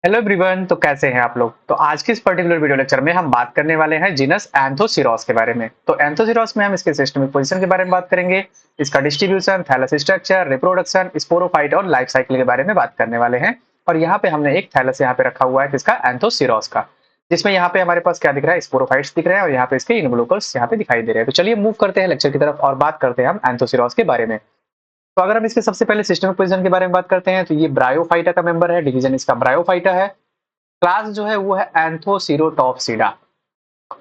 Hello everyone. तो कैसे हैं आप लोग। तो आज की इस पर्टिकुलर वीडियो लेक्चर में हम बात करने वाले हैं जीनस एंथोसिरोस के बारे में। तो एंथोसिरोस में हम इसके सिस्टमिक पोजीशन के बारे में बात करेंगे, इसका distribution, thallus structure, reproduction, sporophyte और लाइफ साइकिल के बारे में बात करने वाले हैं। और यहाँ पे हमने एक थैलस यहाँ पे रखा हुआ है किसका, एंथोसिरोस का, जिसमें यहाँ पे हमारे पास क्या दिख रहा है, स्पोरोफाइट्स दिख रहे हैं और यहाँ पे इसके इन्वोल्यूकर्स यहाँ पे दिखाई दे रहे हैं। तो चलिए मूव करते हैं लेक्चर की तरफ और बात करते हैं हम एंथोसिरोस के बारे में। तो अगर हम इसके सबसे पहले सिस्टमिक पोजीशन के बारे में बात करते हैं तो ये ब्रायोफाइटा का मेंबर है, डिवीजन इसका ब्रायोफाइटा है। क्लास जो है वो है एंथोसिरोटॉप्सिडा।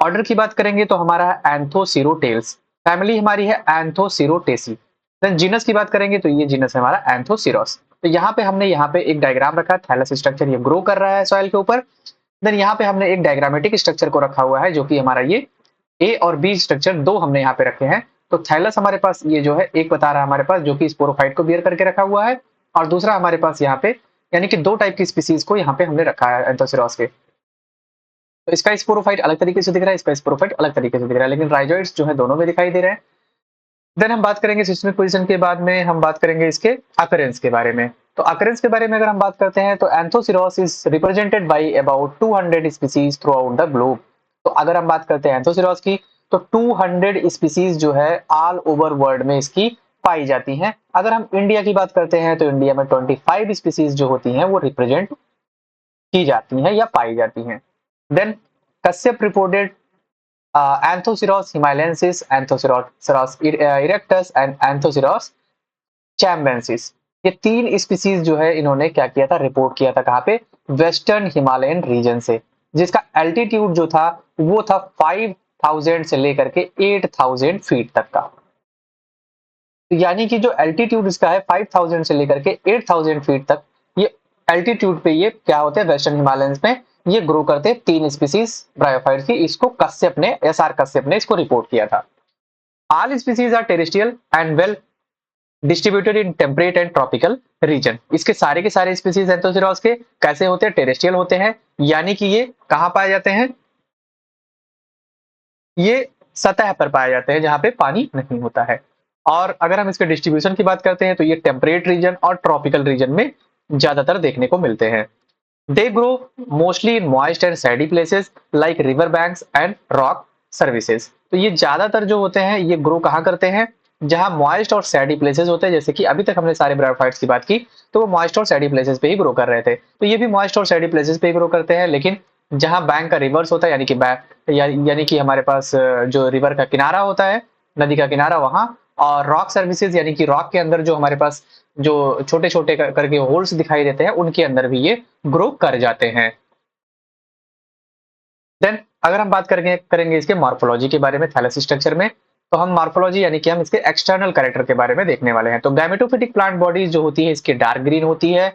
ऑर्डर की बात करेंगे तो हमारा है एंथोसिरोटेल्स। फैमिली हमारी है एंथोसिरोटेसी। देन जीनस की बात करेंगे तो ये जीनस है हमारा एंथोसिरोस। तो यहाँ पे हमने यहाँ पे एक डायग्राम रखा है, थैलस स्ट्रक्चर ये ग्रो कर रहा है सॉइल के ऊपर। देन यहाँ पे हमने एक डायग्रामेटिक स्ट्रक्चर को रखा हुआ है जो कि हमारा ये ए और बी स्ट्रक्चर दो हमने यहाँ पे रखे हैं। तो थैलस हमारे पास ये जो है एक बता रहा है हमारे पास जो कि स्पोरोफाइट को बियर करके रखा हुआ है, और दूसरा हमारे पास यहाँ पे यानी कि दो टाइप की स्पीसीज को यहाँ पे हमने रखा है एंथोसिरोस के। तो इसका स्पोरोफाइट अलग तरीके से दिख रहा है, इसका स्पोरोफाइट अलग तरीके से दिख रहा है, लेकिन राइजोइड्स जो है दोनों में दिखाई दे रहे हैं। देन हम बात करेंगे सिस्टमिक पोजीशन के बाद में हम बात करेंगे इसके अकरेंस के बारे में। तो अकरेंस के बारे में अगर हम बात करते हैं तो Anthoceros is represented by about 200 species through out the globe. तो अगर हम बात करते हैं एंथोसिरोस की तो 200 स्पीसीज जो है ऑल ओवर वर्ल्ड में इसकी पाई जाती हैं। अगर हम इंडिया की बात करते हैं तो इंडिया में 25 स्पीसीज जो होती हैं वो रिप्रेजेंट की जाती हैं या पाई जाती हैं। Then Kashyap reported Anthoceros himalayensis, Anthoceros erectus and Anthoceros chambensis. ये तीन स्पीसीज जो है इन्होंने क्या किया था, रिपोर्ट किया था कहाँ पे, वेस्टर्न हिमालयन रीजन से, जिसका एल्टीट्यूड जो था वो था 5000 से लेकर के 8000 फीट तक का। तो यानी कि जो एल्टीट्यूड इसका है 5000 से लेकर के 8000 फीट तक, ये एल्टीट्यूड पे ये क्या होते हैं, वेस्टर्न हिमालयंस में ये ग्रो करते हैं तीन स्पीसीज ब्रायोफाइट्स की। इसको कश्यप ने, एसआर कश्यप ने इसको रिपोर्ट किया था। All species are terrestrial and well distributed in temperate and tropical region. इसके सारे के सारे स्पीसीज एंथोसिरोस के कैसे होते हैं, टेरेस्ट्रियल होते हैं, यानी कि ये कहां पाए जाते हैं, ये सतह पर पाए जाते हैं जहां पे पानी नहीं होता है। और अगर हम इसके डिस्ट्रीब्यूशन की बात करते हैं तो ये टेम्परेट रीजन और ट्रॉपिकल रीजन में ज्यादातर देखने को मिलते हैं। They grow mostly in moist and सैडी places like river banks and rock services. तो ये ज्यादातर जो होते हैं ये ग्रो कहाँ करते हैं, जहां मॉइस्ट और सैडी प्लेसेस होते हैं। जैसे कि अभी तक हमने सारे ब्रायोफाइट्स की बात की तो वो मॉइस्ट और सैडी प्लेसेस पे ही ग्रो कर रहे थे, तो ये भी मॉइस्ट और सैडी प्लेसेस पे ही ग्रो करते हैं। लेकिन जहां बैंक का रिवर्स होता है यानी कि यानी कि हमारे पास जो रिवर का किनारा होता है, नदी का किनारा वहां, और रॉक सर्विसेज यानी कि रॉक के अंदर जो हमारे पास जो छोटे छोटे करके होल्स दिखाई देते हैं उनके अंदर भी ये ग्रो कर जाते हैं। देन अगर हम बात करेंगे इसके मॉर्फोलॉजी के बारे में थैलस स्ट्रक्चर में, तो हम मॉर्फोलॉजी यानी कि हम इसके एक्सटर्नल कैरेक्टर के बारे में देखने वाले हैं। तो गैमेटोफिटिक प्लांट बॉडी जो होती है इसकी डार्क ग्रीन होती है,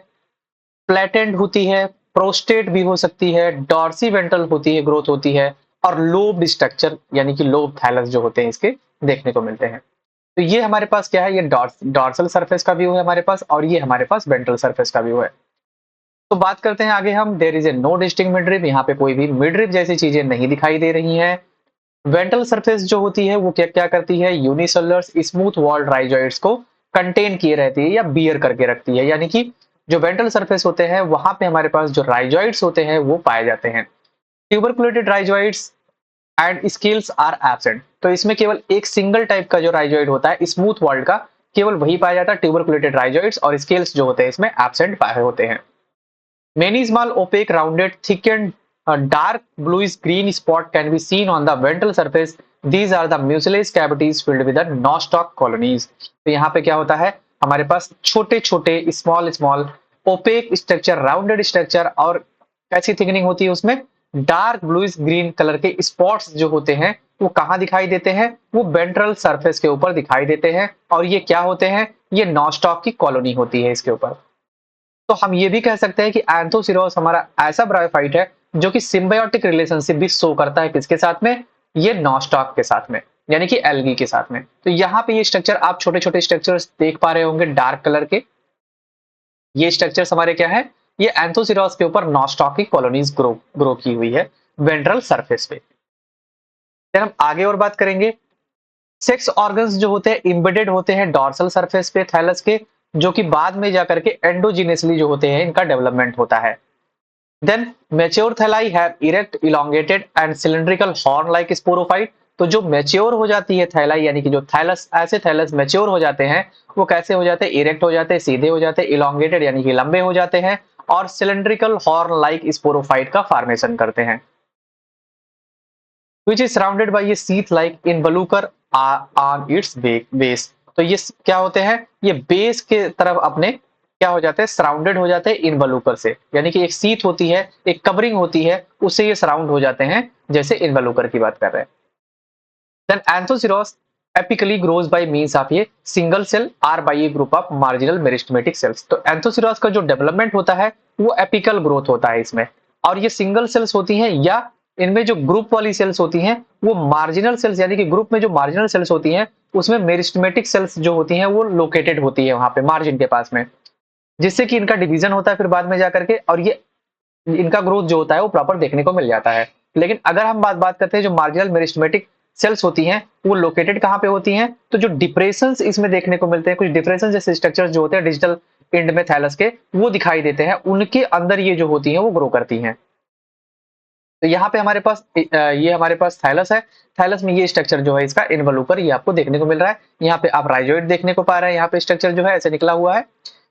फ्लैटेंड होती है, प्रोस्टेट भी हो सकती है, डॉर्सी वेंट्रल होती है, ग्रोथ होती है, और लोब स्ट्रक्चर यानी कि लोब थैलस जो होते हैं इसके देखने को मिलते हैं। तो ये हमारे पास क्या है, ये डॉर्सल सरफेस का व्यू है हमारे पास, और ये हमारे पास वेंट्रल सरफेस का व्यू है। तो बात करते हैं आगे हम, there is a no distinct midrib, यहाँ पे कोई भी मिडरिब जैसी चीजें नहीं दिखाई दे रही हैं। वेंट्रल सरफेस जो होती है वो क्या क्या करती है, यूनिसेलुलर स्मूथ वॉल्ड राइजोइड्स को कंटेन किए रहती है या बियर करके रखती है। यानी कि जो वेंट्रल सरफेस होते हैं वहां पे हमारे पास जो राइजोइड्स होते हैं वो पाए जाते हैं। Tuberculated rhizoids and scales are absent. तो इसमें केवल एक सिंगल टाइप का जो राइजोइड होता है स्मूथ वॉल्ड का, केवल वही पाया जाता है, ट्यूबरकुलेटेड राइजोइड्स, और स्केल्स जो होते हैं इसमें एब्सेंट पाए होते हैं। Many small opaque rounded thickened dark bluish green spot can be seen on the ventral surface. These are the mucilage cavities filled with the nostoc colonies. तो यहाँ पे क्या होता है, हमारे पास छोटे छोटे small small opaque structure, rounded structure, और कैसी थिकनिंग होती है उसमें, डार्क ब्लूइश ग्रीन कलर के स्पॉट्स जो होते हैं वो कहाँ दिखाई देते हैं, वो वेंट्रल सरफेस के ऊपर दिखाई देते हैं। और ये क्या होते हैं, ये नॉस्टॉक की कॉलोनी होती है इसके ऊपर। तो हम ये भी कह सकते हैं कि एंथोसिरोस हमारा ऐसा ब्रायोफाइट है जो कि सिम्बायोटिक रिलेशनशिप भी शो करता है किसके साथ में, ये नॉस्टॉक के साथ में, यानी कि एल्गी के साथ में। तो यहाँ पे ये स्ट्रक्चर आप छोटे छोटे स्ट्रक्चर्स देख पा रहे होंगे डार्क कलर के, ये स्ट्रक्चर्स हमारे क्या है, ये एंथोसिरोस के ऊपर नॉस्टॉक की कॉलोनीज ग्रो की हुई है वेंट्रल सरफेस पे। फिर हम आगे और बात करेंगे, सेक्स ऑर्गन्स जो होते हैं इम्बेडेड होते हैं डॉर्सल सरफेस पे थैलस के, जो कि बाद में जाकर के एंडोजीनियसली जो होते हैं इनका डेवलपमेंट होता है। Then mature thalli have erect elongated and cylindrical horn like sporophyte. तो जो मैच्योर हो जाती है थैलाई यानी कि जो थैलस, ऐसे थैलस मैच्योर हो जाते हैं, वो कैसे हो जाते हैं? इरेक्ट हो जाते हैं, सीधे हो जाते हैं, इलोंगेटेड यानी कि लंबे हो जाते हैं, और सिलिंड्रिकल हॉर्न लाइक स्पोरोफाइट का फॉर्मेशन करते हैं, which is surrounded by a sheath like involucre on its base। तो ये क्या होते हैं? ये बेस के तरफ अपने क्या हो जाते हैं? सराउंडेड हो जाते हैं इन्वलूकर से, यानी कि एक सीथ होती है, एक कवरिंग होती है, उससे ये सराउंड हो जाते हैं, जैसे इन्वलूकर की बात कर रहे हैं। Then Anthoceros apically grows by means of ये single cell or by a group of marginal meristematic cells. तो एंथोसिरोस का जो डेवलपमेंट होता है वो एपिकल ग्रोथ होता है इसमें, और ये सिंगल सेल्स होती हैं, या इनमें जो ग्रुप वाली सेल्स होती हैं वो मार्जिनल सेल्स, यानी कि ग्रुप में जो मार्जिनल सेल्स होती हैं उसमें मेरिस्टेमेटिक सेल्स जो होती हैं वो लोकेटेड होती है वहां पे मार्जिन के पास में, जिससे कि इनका डिवीजन होता है फिर बाद में जाकर के, और ये इनका ग्रोथ जो होता है वो प्रॉपर देखने को मिल जाता है। लेकिन अगर हम बात करते हैं जो मार्जिनल मेरिस्टेमेटिक सेल्स होती हैं वो लोकेटेड कहाँ पे होती हैं? तो जो डिप्रेशंस इसमें देखने को मिलते हैं, कुछ डिप्रेशन जैसे स्ट्रक्चर्स जो होते हैं डिजिटल एंड में थैलस के, वो दिखाई देते हैं, उनके अंदर ये जो होती हैं वो ग्रो करती हैं। तो यहाँ पे हमारे पास ये हमारे पास थैलस है, थैलस में ये स्ट्रक्चर जो है इसका इन्वलूकर ये आपको देखने को मिल रहा है। यहाँ पे आप राइजोइड देखने को पा रहे हैं, यहाँ पे स्ट्रक्चर जो है ऐसे निकला हुआ है।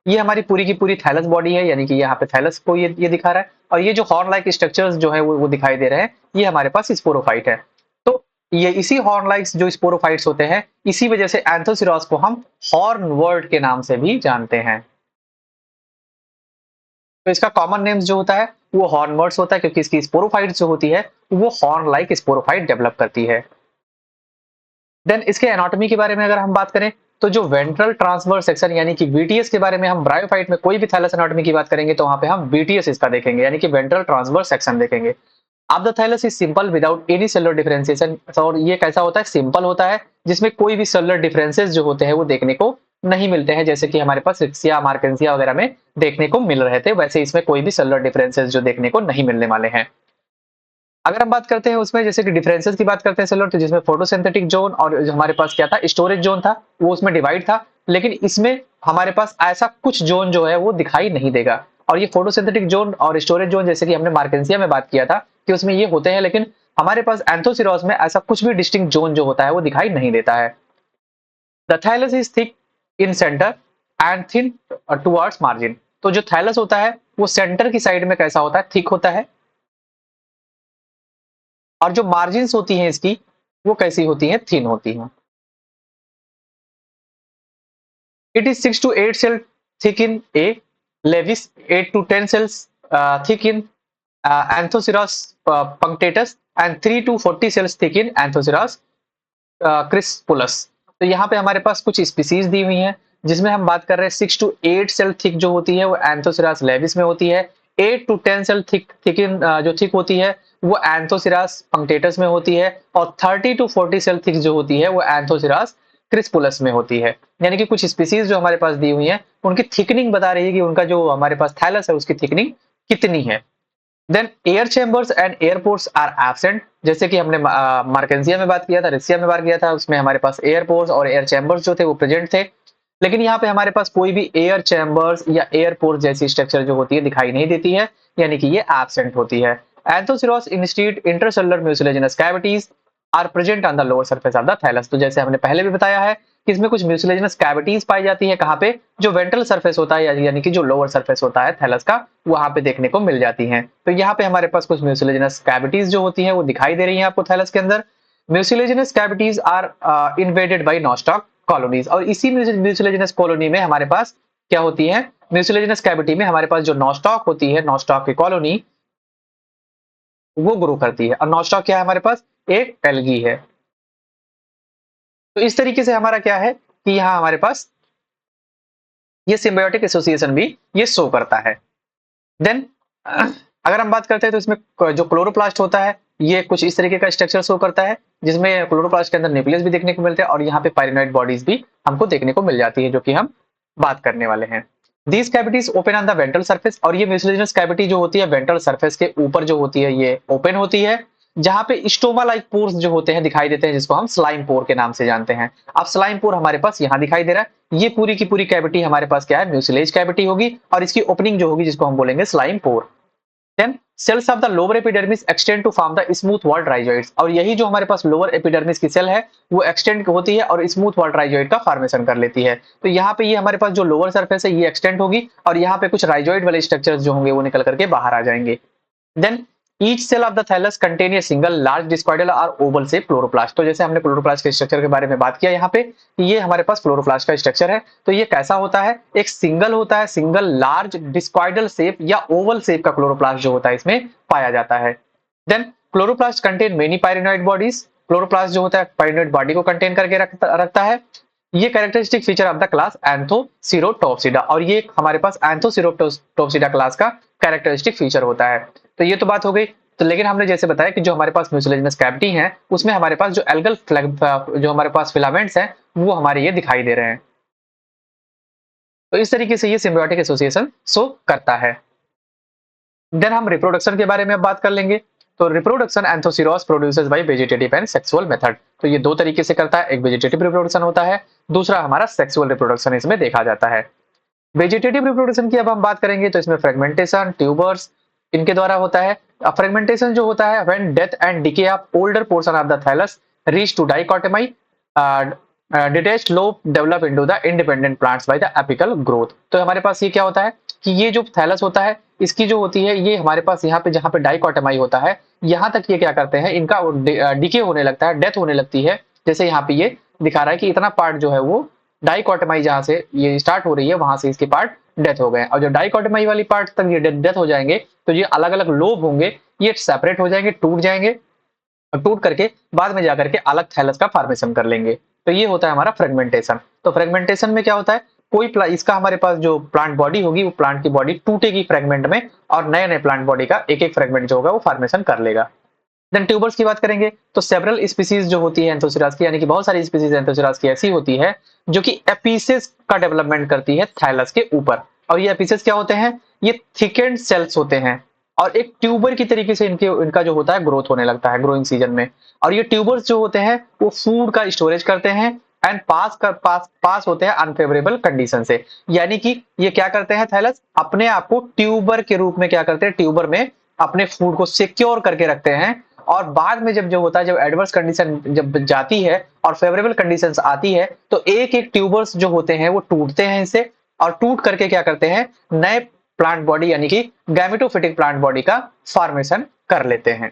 ये हमारी पूरी की पूरी थैलस बॉडी है, यानी कि यहाँ पे थैलस को ये दिखा रहा है, और ये जो हॉर्न लाइक स्ट्रक्चर्स जो है वो दिखाई दे रहे हैं, ये हमारे पास स्पोरोफाइट है। तो ये इसी हॉर्न लाइक्स जो स्पोरोफाइट्स होते हैं, इसी वजह से एंथोसिरोस को हम हॉर्न वर्ड के नाम से भी जानते हैं। तो इसका कॉमन नेम्स जो होता है वो हॉर्नवर्ड्स होता है, क्योंकि इसकी स्पोरोफाइट जो होती है वो हॉर्न लाइक स्पोरोफाइट डेवलप करती है। देन इसके एनाटॉमी के बारे में अगर हम बात करें, तो जो वेंट्रल ट्रांसवर्स सेक्शन यानी कि वीटीएस के बारे में, हम ब्रायोफाइट में कोई भी थैलस एनाटॉमी की बात करेंगे तो वहां पे हम वीटीएस इसका देखेंगे, यानी कि वेंट्रल ट्रांसवर्स सेक्शन देखेंगे। अब the thallus is simple without any cellular differentiation, और ये कैसा होता है? सिंपल होता है, जिसमें कोई भी सेलुलर डिफरेंसेस जो होते हैं वो देखने को नहीं मिलते हैं, जैसे कि हमारे पास रिक्सिया मार्केंसिया वगैरह में देखने को मिल रहे थे, वैसे इसमें कोई भी सेलुलर डिफरेंसेस जो देखने को नहीं मिलने वाले हैं। अगर हम बात करते हैं उसमें जैसे कि डिफरेंसेस की बात करते हैं सेलुलर, तो जिसमें फोटोसिंथेटिक जोन और जो हमारे पास क्या था, स्टोरेज जोन था, वो उसमें डिवाइड था। लेकिन इसमें हमारे पास ऐसा कुछ जोन जो है वो दिखाई नहीं देगा, और ये फोटोसिंथेटिक जोन और स्टोरेज जोन जैसे कि हमने मार्केंसिया में बात किया था कि उसमें ये होते हैं, लेकिन हमारे पास एंथोसिरोस में ऐसा कुछ भी डिस्टिंक्ट जोन जो होता है वो दिखाई नहीं देता है। The thallus is thick in centre and thin towards margin. तो जो थैलस होता है वो सेंटर की साइड में कैसा होता है? थिक होता है, और जो मार्जिन्स होती हैं इसकी वो कैसी होती हैं? थिन होती हैं। It is 6 to 8 cell thick in A levis, 8 to 10 cells thick in Anthoceros punctatus and 3 to 40 cells thick in Anthoceros crispus। तो यहाँ पे हमारे पास कुछ स्पीसीज दी हुई हैं, जिसमें हम बात कर रहे हैं 6 to 8 सेल थिक जो होती है वो एंथोसिरास लेविस में होती है, 8 to 10 सेल थिक इन जो थिक होती है वो एंथोसिरास पंक्टेटस में होती है, और 30 to 40 सेल थिक जो होती है वो एंथोसिरास क्रिस्पुलस में होती है। यानी कि कुछ स्पीसीज जो हमारे पास दी हुई हैं उनकी थिकनिंग बता रही है कि उनका जो हमारे पास थैलस है उसकी थिकनिंग कितनी है। Then air chambers and airports are absent, जैसे कि हमने मार्केंसिया में बात किया था, रिक्सिया में बात किया था, उसमें हमारे पास एयरपोर्ट्स और एयर चेंबर्स जो थे वो प्रेजेंट थे। लेकिन यहाँ पे हमारे पास कोई भी एयर चेंबर्स या एयरपोर्ट जैसी स्ट्रक्चर जो होती है दिखाई नहीं देती है, यानी कि ये एब्सेंट होती है। Anthoceros instead intercellular mucilaginous cavities are present on the lower surface of the thallus. तो जैसे हमने पहले भी बताया है कि इसमें कुछ म्यूसिलेजिनस कैविटीज पाई जाती है, कहाँ पे? जो वेंट्रल सरफेस होता है, यानी कि जो लोअर सरफेस होता है थैलस का, वहां पे देखने को मिल जाती हैं। तो यहाँ पे हमारे पास कुछ म्यूसिलेजिनस कैविटीज जो होती हैं वो दिखाई दे रही हैं आपको थैलस के अंदर। Mucilaginous cavities are invaded by Nostoc colonies, और इसी म्यूसिलेजिनस कॉलोनी में हमारे पास क्या होती है? म्यूसिलेजिनस कैविटी में हमारे पास जो नॉस्टॉक होती है, नॉस्टॉक की कॉलोनी वो ग्रो करती है। और नॉस्टॉक क्या है हमारे पास? एक एल्गी है। तो इस तरीके से हमारा क्या है कि यहाँ हमारे पास ये सिम्बायोटिक एसोसिएशन भी ये शो करता है। देन अगर हम बात करते हैं तो इसमें जो क्लोरोप्लास्ट होता है ये कुछ इस तरीके का स्ट्रक्चर शो करता है, जिसमें क्लोरोप्लास्ट के अंदर न्यूक्लियस भी देखने को मिलते हैं, और यहाँ पे पाइरिनॉइड बॉडीज भी हमको देखने को मिल जाती है, जो कि हम बात करने वाले हैं। These cavities open on the ventral surface, और ये म्यूसिलेजिनस कैविटी जो होती है वेंट्रल सरफेस के ऊपर जो होती है ये ओपन होती है, जहां पे स्टोमा लाइक पोर्स जो होते हैं दिखाई देते हैं, जिसको हम स्लाइम पोर के नाम से जानते हैं। अब स्लाइम पोर हमारे पास यहाँ दिखाई दे रहा है, ये पूरी की पूरी कैविटी हमारे पास क्या है? म्यूसिलेज कैविटी होगी, और इसकी ओपनिंग जो होगी जिसको हम बोलेंगे slime pore. Then cells of the lower epidermis extend to form the smooth wall rhizoids, और यही जो हमारे पास लोअर एपिडर्मिस की सेल है वो एक्सटेंड होती है और स्मूथ वॉल ट्राइजॉइड का फॉर्मेशन कर लेती है। तो यहाँ पे ये हमारे पास जो लोअर सरफेस है ये एक्सटेंड होगी और यहाँ पे कुछ राइजॉइड वाले स्ट्रक्चर्स जो होंगे वो निकल करके बाहर आ जाएंगे। Then each cell of the thallus contain a single large discoidal और ओवल से क्लोरोप्लास्ट। तो जैसे हमने क्लोरोप्लास्ट के स्ट्रक्चर के बारे में बात किया यहाँ पे, ये हमारे पास क्लोरोप्लास्ट का स्ट्रक्चर है। तो ये कैसा होता है, एक सिंगल होता है, सिंगल लार्ज डिस्कॉइडल शेप या ओवल शेप का क्लोरोप्लास्ट जो होता है इसमें पाया जाता है। Then chloroplast contain many pyrenoid bodies. Chloroplast जो होता है पाइरिनॉइड बॉडी को कंटेन करके रखता है। ये characteristic feature of the class Anthocerotopsida, और ये हमारे पास एंथोसिरोटॉप्सिडा क्लास का कैरेक्टरिस्टिक फीचर होता है। तो ये तो बात हो गई। तो लेकिन हमने जैसे बताया कि जो हमारे पास म्यूसिलेजिनस कैविटी है उसमें हमारे पास जो एल्गल जो हमारे पास फिलामेंट्स हैं वो हमारे ये दिखाई दे रहे हैं। तो इस तरीके से ये सिम्बियोटिक एसोसिएशन शो करता है। देन हम रिप्रोडक्शन के बारे में अब बात कर लेंगे। तो reproduction Anthoceros produces bye vegetative and sexual method. तो ये दो तरीके से करता है, एक वेजिटेटिव रिप्रोडक्शन होता है, दूसरा हमारा सेक्सुअल रिप्रोडक्शन इसमें देखा जाता है। वेजिटेटिव रिप्रोडक्शन की अब हम बात करेंगे तो इसमें फ्रेगमेंटेशन, ट्यूबर्स इनके द्वारा होता है। फ्रेगमेंटेशन जो होता है when death and decay of older portion of the thallus reach to dichotomy, detached lobe develop into the independent plants by the apical growth. तो हमारे पास ये क्या होता है कि ये जो थैलस होता है इसकी जो होती है ये हमारे पास यहाँ पे जहाँ पे डाइकोटोमी होता है यहाँ तक ये क्या करते हैं, इनका डिके होने लगता है, डेथ होने लगती है। जैसे यहाँ पे ये दिखा रहा है कि इतना पार्ट जो है वो डाइकोटोमी जहां से ये स्टार्ट हो रही है वहां से इसके पार्ट डेथ हो गए, और जो डाइकोटोमी वाली पार्ट तक ये डेथ हो जाएंगे तो ये अलग अलग लोब होंगे, ये सेपरेट हो जाएंगे, टूट जाएंगे, और टूट करके बाद में जाकर के अलग थैलस का फॉर्मेशन कर लेंगे। तो ये होता है हमारा फ्रेगमेंटेशन। तो फ्रेगमेंटेशन में क्या होता है, कोई इसका हमारे पास जो प्लांट बॉडी होगी वो प्लांट की बॉडी टूटेगी फ्रेगमेंट में और नए नए प्लांट बॉडी का एक एक फ्रेगमेंट जो होगा वो फॉर्मेशन कर लेगा। देन ट्यूबर्स की बात करेंगे तो सेवरल स्पीसीज जो होती है एंथोसिरास की, यानी कि बहुत सारी स्पीसीज एंथोसिरास की ऐसी होती है जो कि एपिसेस का डेवलपमेंट करती है थैलस के ऊपर। और ये एपिसेस क्या होते हैं, ये थिकेंड सेल्स होते हैं और एक ट्यूबर की तरीके से इनका जो होता है ग्रोथ होने लगता है ग्रोइंग सीजन में। और ये ट्यूबर्स जो होते हैं वो फूड का स्टोरेज करते हैं एंड पास होते हैं अनफेवरेबल कंडीशन से। यानी कि ये क्या करते हैं, थैलस अपने आप को ट्यूबर के रूप में क्या करते हैं, ट्यूबर में अपने फूड को सिक्योर करके रखते हैं। और बाद में जब जो होता है, जब एडवर्स कंडीशन जब जाती है और फेवरेबल कंडीशंस आती है तो एक एक ट्यूबर्स जो होते हैं वो टूटते हैं इनसे, और टूट करके क्या करते हैं, नए प्लांट बॉडी यानी कि गैमेटोफिटिक प्लांट बॉडी का फॉर्मेशन कर लेते हैं।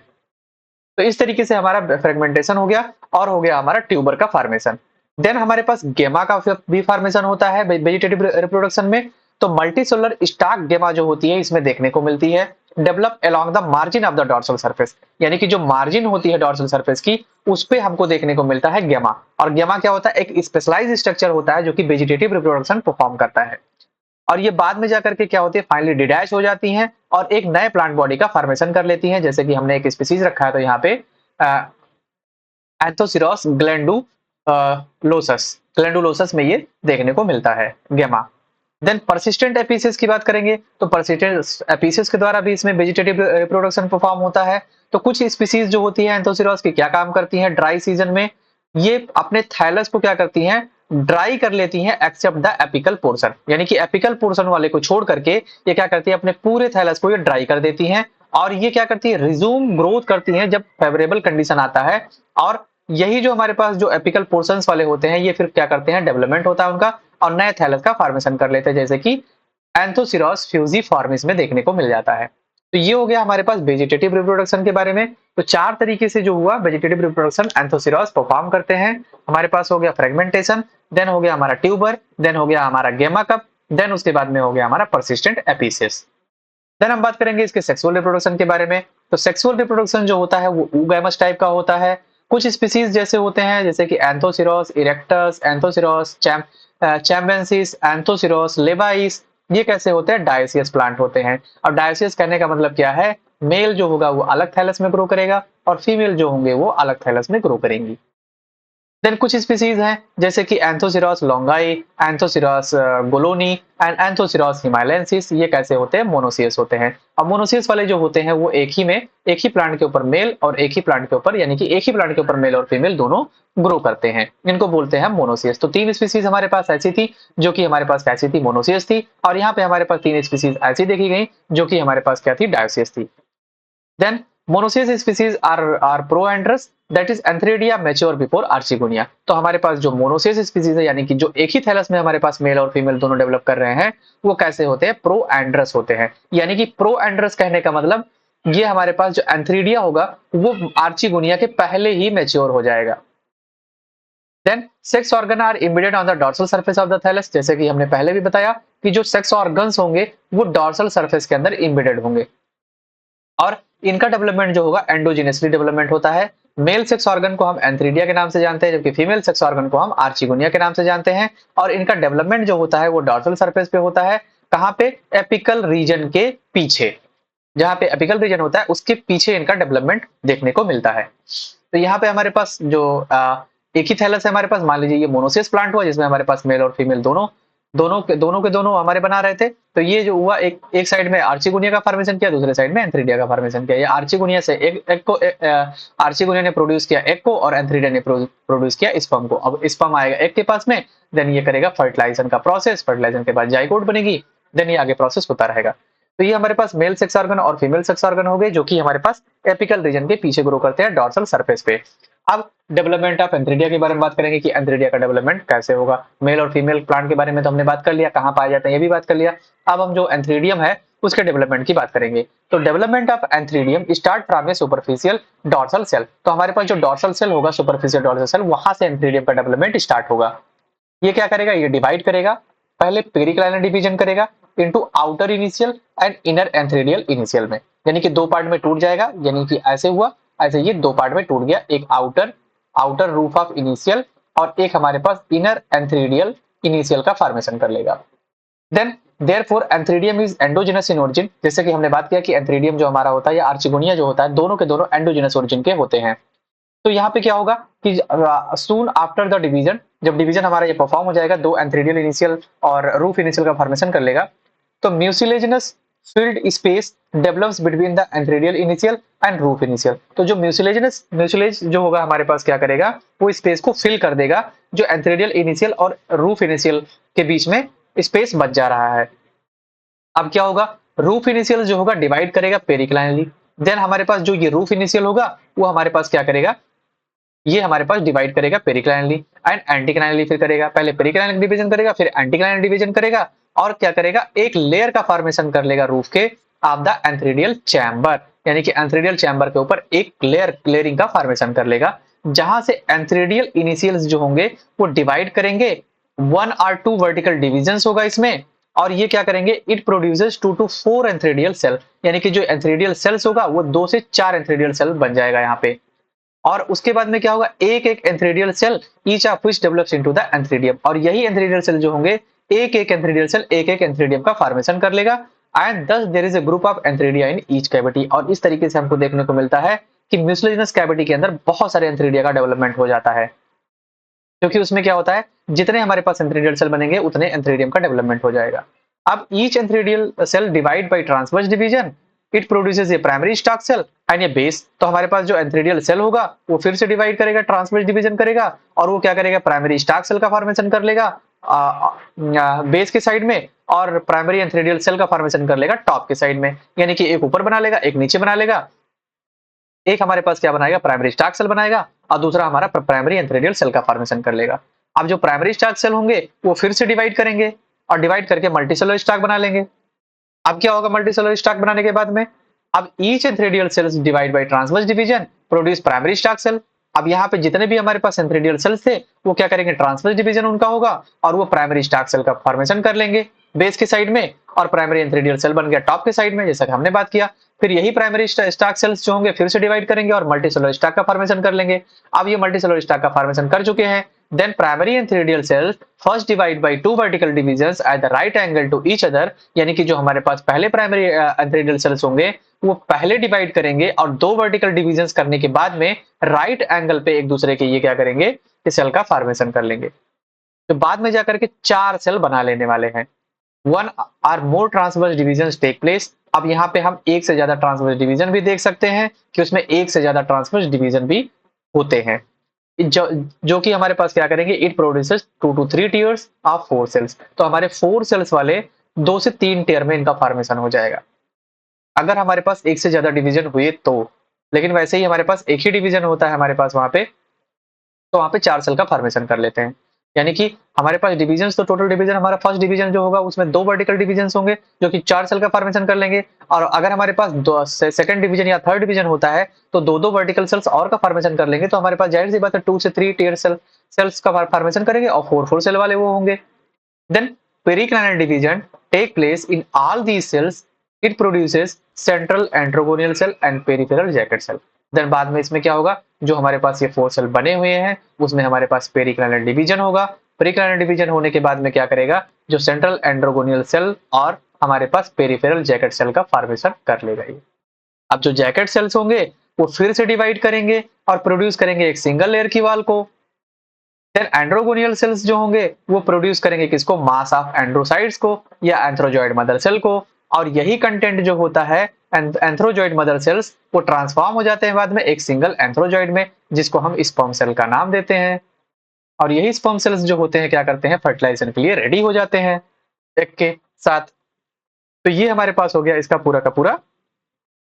तो इस तरीके से हमारा फ्रेगमेंटेशन हो गया और हो गया हमारा ट्यूबर का फॉर्मेशन। देन हमारे पास गेमा का भी फॉर्मेशन होता है वेजिटेटिव रिप्रोडक्शन में। तो मल्टीसेलुलर स्टाक गेमा जो होती है इसमें देखने को मिलती है, develop along the margin of the dorsal surface, यानी कि जो मार्जिन होती है डॉर्सल सरफेस की उस पे हमको देखने को मिलता है गेमा। और गेमा क्या होता है, एक स्पेशलाइज्ड स्ट्रक्चर होता है जो कि वेजिटेटिव रिप्रोडक्शन परफॉर्म करता है। और ये बाद में जाकर के क्या होती है, फाइनली डिटैच हो जाती हैं और एक नए प्लांट बॉडी का फॉर्मेशन कर लेती हैं। जैसे कि हमने एक स्पीसीज रखा है तो यहाँ पे एंथोसिरोस ग्लैंडुलोसस में ये देखने को मिलता है गेमा। देन परसिस्टेंट एपिसेस की बात करेंगे तो परसिस्टेंट एपिसेस के द्वारा भी इसमें वेजिटेटिव रिप्रोडक्शन परफॉर्म होता है। तो कुछ स्पीसीज जो होती है एंथोसिरोस की क्या काम करती हैं ड्राई सीजन में, ये अपने थैलस को क्या करती हैं, ड्राई कर लेती हैं एक्सेप्ट द एपिकल पोर्शन, यानी कि एपिकल पोर्शन वाले को छोड़ करके ये क्या करती है, अपने पूरे थैलस को ये ड्राई कर देती हैं। और ये क्या करती है, रिज्यूम ग्रोथ करती हैं जब फेवरेबल कंडीशन आता है। और यही जो हमारे पास जो एपिकल पोर्शंस वाले होते हैं ये फिर क्या करते हैं, डेवलपमेंट होता है उनका और नए थैलस का फॉर्मेशन कर लेते हैं, जैसे कि एंथोसिरोस फ्यूजिफॉर्मिस में देखने को मिल जाता है। तो ये हो गया हमारे पास वेजिटेटिव रिप्रोडक्शन के बारे में। तो चार तरीके से जो हुआ वेजिटेटिव रिप्रोडक्शन एंथोसिरोस परफॉर्म करते हैं। हमारे पास हो गया फ्रेगमेंटेशन, देन हो गया हमारा ट्यूबर, देन हो गया हमारा गेमा कप, देन उसके बाद में हो गया हमारा परसिस्टेंट एपिसेस। देन हम बात करेंगे इसके सेक्सुअल रिप्रोडक्शन के बारे में। तो सेक्सुअल रिप्रोडक्शन जो होता है वो ऊगैमस टाइप का होता है। कुछ स्पीसीज जैसे होते हैं जैसे कि एंथोसिरोस इरेक्टस, एंथोसिरोस चैम्बेंसिस, एंथोसिरोस लेबाइस, ये कैसे होते हैं, डायोसियस प्लांट होते हैं। और डायोसियस कहने का मतलब क्या है, मेल जो होगा वो अलग थैलस में ग्रो करेगा और फीमेल जो होंगे वो अलग थैलस में ग्रो करेंगी। देन कुछ स्पीसीज हैं जैसे कि एंथोसिरॉस लोंगाई, एंथोसिरॉस गोलोनी एंड एंथोसिरॉस हिमालयंसिस। ये कैसे होते हैं? मोनोसियस होते हैं। अब मोनोसियस वाले जो होते हैं वो एक ही प्लांट के ऊपर मेल और एक ही प्लांट के ऊपर, यानी कि एक ही प्लांट के ऊपर मेल और फीमेल दोनों ग्रो करते हैं। इनको बोलते हैं मोनोसियस। तो तीन स्पीसीज हमारे पास ऐसी थी जो कि हमारे पास कैसी थी? मोनोसियस थी। और यहाँ पे हमारे पास तीन स्पीसीज ऐसी देखी गई जो कि हमारे पास क्या थी? डायोसियस थी। Then monoecious species are proandrous, that is Antheridia mature before Archigonia। तो हमारे पास जो मोनोसियस स्पीसीज है, यानी कि जो एक ही थैलस में हमारे पास मेल और फीमेल दोनों डेवलप कर रहे हैं, वो कैसे होते हैं? प्रोएंड्रस होते हैं। यानी कि प्रोएंड्रस कहने का मतलब ये हमारे पास जो एंथ्रीडिया होगा वो आर्चिगोनिया के पहले ही मैच्योर हो जाएगा। Then sex organ are embedded on the dorsal surface of the thallus. जैसे कि हमने पहले भी बताया कि जो सेक्स ऑर्गन्स होंगे वो डॉर्सल सरफेस के अंदर इम्बेडेड होंगे और इनका डेवलपमेंट जो होगा एंडोजिनसली डेवलपमेंट होता है। मेल सेक्स ऑर्गन को हम एंथ्रीडिया के नाम से जानते हैं, जबकि फीमेल सेक्स ऑर्गन को हम आर्चिगोनिया के नाम से जानते हैं। और इनका डेवलपमेंट जो होता है वो डॉर्सल सरफेस पे होता है। कहाँ पे? एपिकल रीजन के पीछे। जहां पे एपिकल रीजन होता है उसके पीछे इनका डेवलपमेंट देखने को मिलता है। तो यहाँ पे हमारे पास जो एक ही थैलस है हमारे पास, मान लीजिए ये मोनोसियस प्लांट हुआ जिसमें हमारे पास मेल और फीमेल दोनों दोनों के दोनों हमारे बना रहे थे। तो ये जो हुआ एक साइड में आर्चिगोनिया का फॉर्मेशन किया, दूसरे साइड में एंथ्रीडिया का फॉर्मेशन किया। ये आर्चिगोनिया से आर्चिगोनिया ने प्रोड्यूस किया एग को और एंथ्रीडिया ने प्रोड्यूस किया स्पर्म को। अब स्पर्म आएगा एग के पास में, देन ये करेगा फर्टिलाइजेशन का प्रोसेस, फर्टिलाइजेशन के बाद जाइगोट बनेगी, देन ये आगे प्रोसेस होता रहेगा। तो ये हमारे पास मेल सेक्स ऑर्गन और फीमेल सेक्स ऑर्गन हो गए जो कि हमारे पास एपिकल रीजन के पीछे ग्रो करते हैं डॉर्सल सरफेस पे। अब डेवलपमेंट ऑफ एंथ्रीडिया के बारे में बात करेंगे कि एंथ्रीडिया का डेवलपमेंट कैसे होगा। मेल और फीमेल प्लांट के बारे में तो हमने बात कर लिया, कहाँ पाए जाते हैं ये भी बात कर लिया। अब हम जो एंथ्रीडियम है उसके डेवलपमेंट की बात करेंगे। तो development of antheridium start from a superficial dorsal cell. तो हमारे पास जो डॉर्सल सेल होगा, सुपरफिशियल डॉर्सल सेल, वहां से एंथ्रीडियम का डेवलपमेंट स्टार्ट होगा। ये क्या करेगा? ये डिवाइड करेगा, पहले पेरिक्लाइनल डिवीजन करेगा into outer initial and inner antheridial initial में, यानी कि दो पार्ट में टूट जाएगा। यानी कि ऐसे हुआ, ऐसे ये दो पार्ट में टूट गया, एक आउटर रूफ ऑफ इनिशियल और एक हमारे पास इनर एंथ्रीडियल इनिशियल का फॉर्मेशन कर लेगा। Then therefore antheridium is endogenous in origin. जैसे कि हमने बात किया कि एंथ्रीडियम जो हमारा होता है या आर्चिगोनिया जो होता है, दोनों के दोनों एंडोजिनस ओरिजिन के होते हैं। तो यहाँ पे क्या होगा कि सून आफ्टर द डिवीजन, जब डिवीजन हमारा ये परफॉर्म हो जाएगा, दो एंथ्रीडियल इनिशियल और रूफ इनिशियल का फॉर्मेशन कर लेगा, तो mucilaginous field space develops between the antheridial initial and roof initial. तो जो म्यूसिलेज जो होगा हमारे पास क्या करेगा? वो स्पेस को फिल कर देगा जो एंथ्रीडियल इनिशियल और रूफ इनिशियल के बीच में स्पेस बच जा रहा है। अब क्या होगा? रूफ इनिशियल जो होगा डिवाइड करेगा पेरिक्लाइनली। देन हमारे पास जो ये रूफ इनिशियल होगा वो हमारे पास क्या करेगा? ये हमारे पास डिवाइड करेगा पेरिक्लाइनली एंड एंटीक्लाइनली, फिर करेगा, पहले पेरिक्लाइनल डिवीजन करेगा फिर एंटीक्लाइनल डिवीजन करेगा और क्या करेगा? एक लेयर का फॉर्मेशन कर लेगा रूफ के ऑफ द एंथ्रीडियल चैम्बर, यानी कि एंथ्रीडियल चैम्बर के ऊपर एक क्लेयरिंग का फॉर्मेशन कर लेगा, जहां से एंथ्रीडियल इनिशियल्स जो होंगे वो डिवाइड करेंगे। 1 or 2 वर्टिकल डिविजन्स होगा इसमें और ये क्या करेंगे? It produces 2 to 4 antheridial cell, यानी कि जो एंथ्रीडियल सेल्स होगा वो 2 से 4 एंथ्रीडियल सेल बन जाएगा यहाँ पे। और उसके बाद में क्या होगा? एक एक antheridial cell each of which develops into the antheridium, और यही एंथ्रीडियल सेल जो होंगे एक एक एंथ्रीडियल सेल एक एक एंथ्रीडियम का फॉर्मेशन कर लेगा and thus there is a group of antheridia in each cavity. और इस तरीके से हमको देखने को मिलता है कि म्यूसिलेजिनस कैविटी के अंदर बहुत सारे एंथ्रीडिया का डेवलपमेंट हो जाता है, क्योंकि उसमें क्या होता है, जितने हमारे पास एंथ्रीडियल सेल बनेंगे उतने एंथ्रीडियम का डेवलपमेंट हो जाएगा। अब each antheridial cell divide by transverse division, it produces a primary stalk cell and a base. तो हमारे पास जो एंथ्रीडियल सेल होगा वो फिर से डिवाइड करेगा, ट्रांसवर्स डिवीजन करेगा और वो क्या करेगा? प्राइमरी स्टॉक सेल का फॉर्मेशन कर लेगा बेस के साइड में और प्राइमरी एंथ्रीडियल सेल का फॉर्मेशन कर लेगा टॉप के साइड में, यानी कि एक ऊपर बना लेगा एक नीचे बना लेगा। एक हमारे पास क्या बनाएगा? प्राइमरी स्टॉक सेल बनाएगा और दूसरा हमारा प्राइमरी एंथ्रीडियल सेल का फॉर्मेशन कर लेगा। अब जो प्राइमरी स्टॉक सेल होंगे वो फिर से डिवाइड करेंगे और डिवाइड करके मल्टीसेलुलर स्टॉक बना लेंगे। अब क्या होगा मल्टीसेलुलर स्टॉक बनाने के बाद में? अब each antheridial cells divide by transverse division produce primary stalk cell. अब यहाँ पे जितने भी हमारे पास एंथ्रीडियल सेल्स थे वो क्या करेंगे? ट्रांसवर्स डिवीजन उनका होगा और वो प्राइमरी स्टॉक सेल का फॉर्मेशन कर लेंगे बेस के साइड में और प्राइमरी एंथ्रीडियल सेल बन गया टॉप के साइड में, जैसा कि हमने बात किया। फिर यही प्राइमरी स्टॉक सेल्स जो होंगे फिर से डिवाइड करेंगे और मल्टीसेलुलर स्टॉक का फॉर्मेशन कर लेंगे। अब ये मल्टीसेलुलर स्टॉक का फॉर्मेशन कर चुके हैं, then primary entheridial cells first divide by two vertical divisions at the right angle to each other, यानी कि जो हमारे पास पहले प्राइमरी एंथेरिडियल सेल्स होंगे वो पहले डिवाइड करेंगे और दो वर्टिकल डिविजन्स करने के बाद में राइट एंगल पे एक दूसरे के ये क्या करेंगे कि सेल का फॉर्मेशन कर लेंगे। तो बाद में जाकर के चार सेल बना लेने वाले हैं। One or more transverse division take place. अब यहाँ पे हम एक से ज्यादा ट्रांसवर्स डिवीजन भी देख सकते हैं कि उसमें एक से ज्यादा ट्रांसवर्स डिवीजन भी होते हैं, जो कि हमारे पास क्या करेंगे, it produces 2 to 3 tiers of 4 cells. तो हमारे 4 सेल्स वाले 2 से 3 टीयर में इनका फॉर्मेशन हो जाएगा अगर हमारे पास एक से ज्यादा डिवीजन हुए तो। लेकिन वैसे ही हमारे पास एक ही डिवीजन होता है हमारे पास वहां पे, तो वहां पे 4 सेल का फॉर्मेशन कर लेते हैं। यानी कि हमारे पास डिवीजन, तो टोटल डिवीजन हमारा फर्स्ट डिवीजन जो होगा उसमें 2 वर्टिकल डिवीजन होंगे जो कि 4 सेल का फॉर्मेशन कर लेंगे। और अगर हमारे पास सेकंड डिवीजन या थर्ड डिवीजन होता है तो 2-2 वर्टिकल सेल्स और का फॉर्मेशन कर लेंगे। तो हमारे पास जाहिर सी बात है 2 से 3 टीयर सेल्स का फॉर्मेशन करेंगे और 4 सेल वाले वो होंगे। Then periclinal division take place in all these cells. It produces central antrogonial cell and peripheral jacket cell. Then बाद में इसमें क्या होगा, जो हमारे पास ये 4 सेल बने हुए हैं उसमें हमारे पास पेरिक्लाइनल डिवीजन होगा। पेरिक्लाइनल डिवीजन होने के बाद में क्या करेगा, जो सेंट्रल एंड्रोगोनियल सेल और हमारे पास पेरिफेरल जैकेट सेल का फॉर्मेशन कर लेगा ये। अब जो जैकेट सेल्स होंगे वो फिर से डिवाइड करेंगे और प्रोड्यूस करेंगे एक सिंगल लेयर की वॉल को। देन एंड्रोगोनियल सेल्स जो होंगे वो प्रोड्यूस करेंगे किसको, मास ऑफ एंड्रोसाइट्स को या एंथ्रोजॉइड मदर सेल को। और यही कंटेंट जो होता है एंथ्रोजॉइड मदर सेल्स वो ट्रांसफॉर्म हो जाते हैं बाद में एक सिंगल एंथ्रोजॉइड में, जिसको हम स्पर्म सेल का नाम देते हैं। और यही स्पर्म सेल्स जो होते हैं क्या करते हैं, फर्टिलाइजेशन के लिए रेडी हो जाते हैं एक के साथ। तो ये हमारे पास हो गया इसका पूरा का पूरा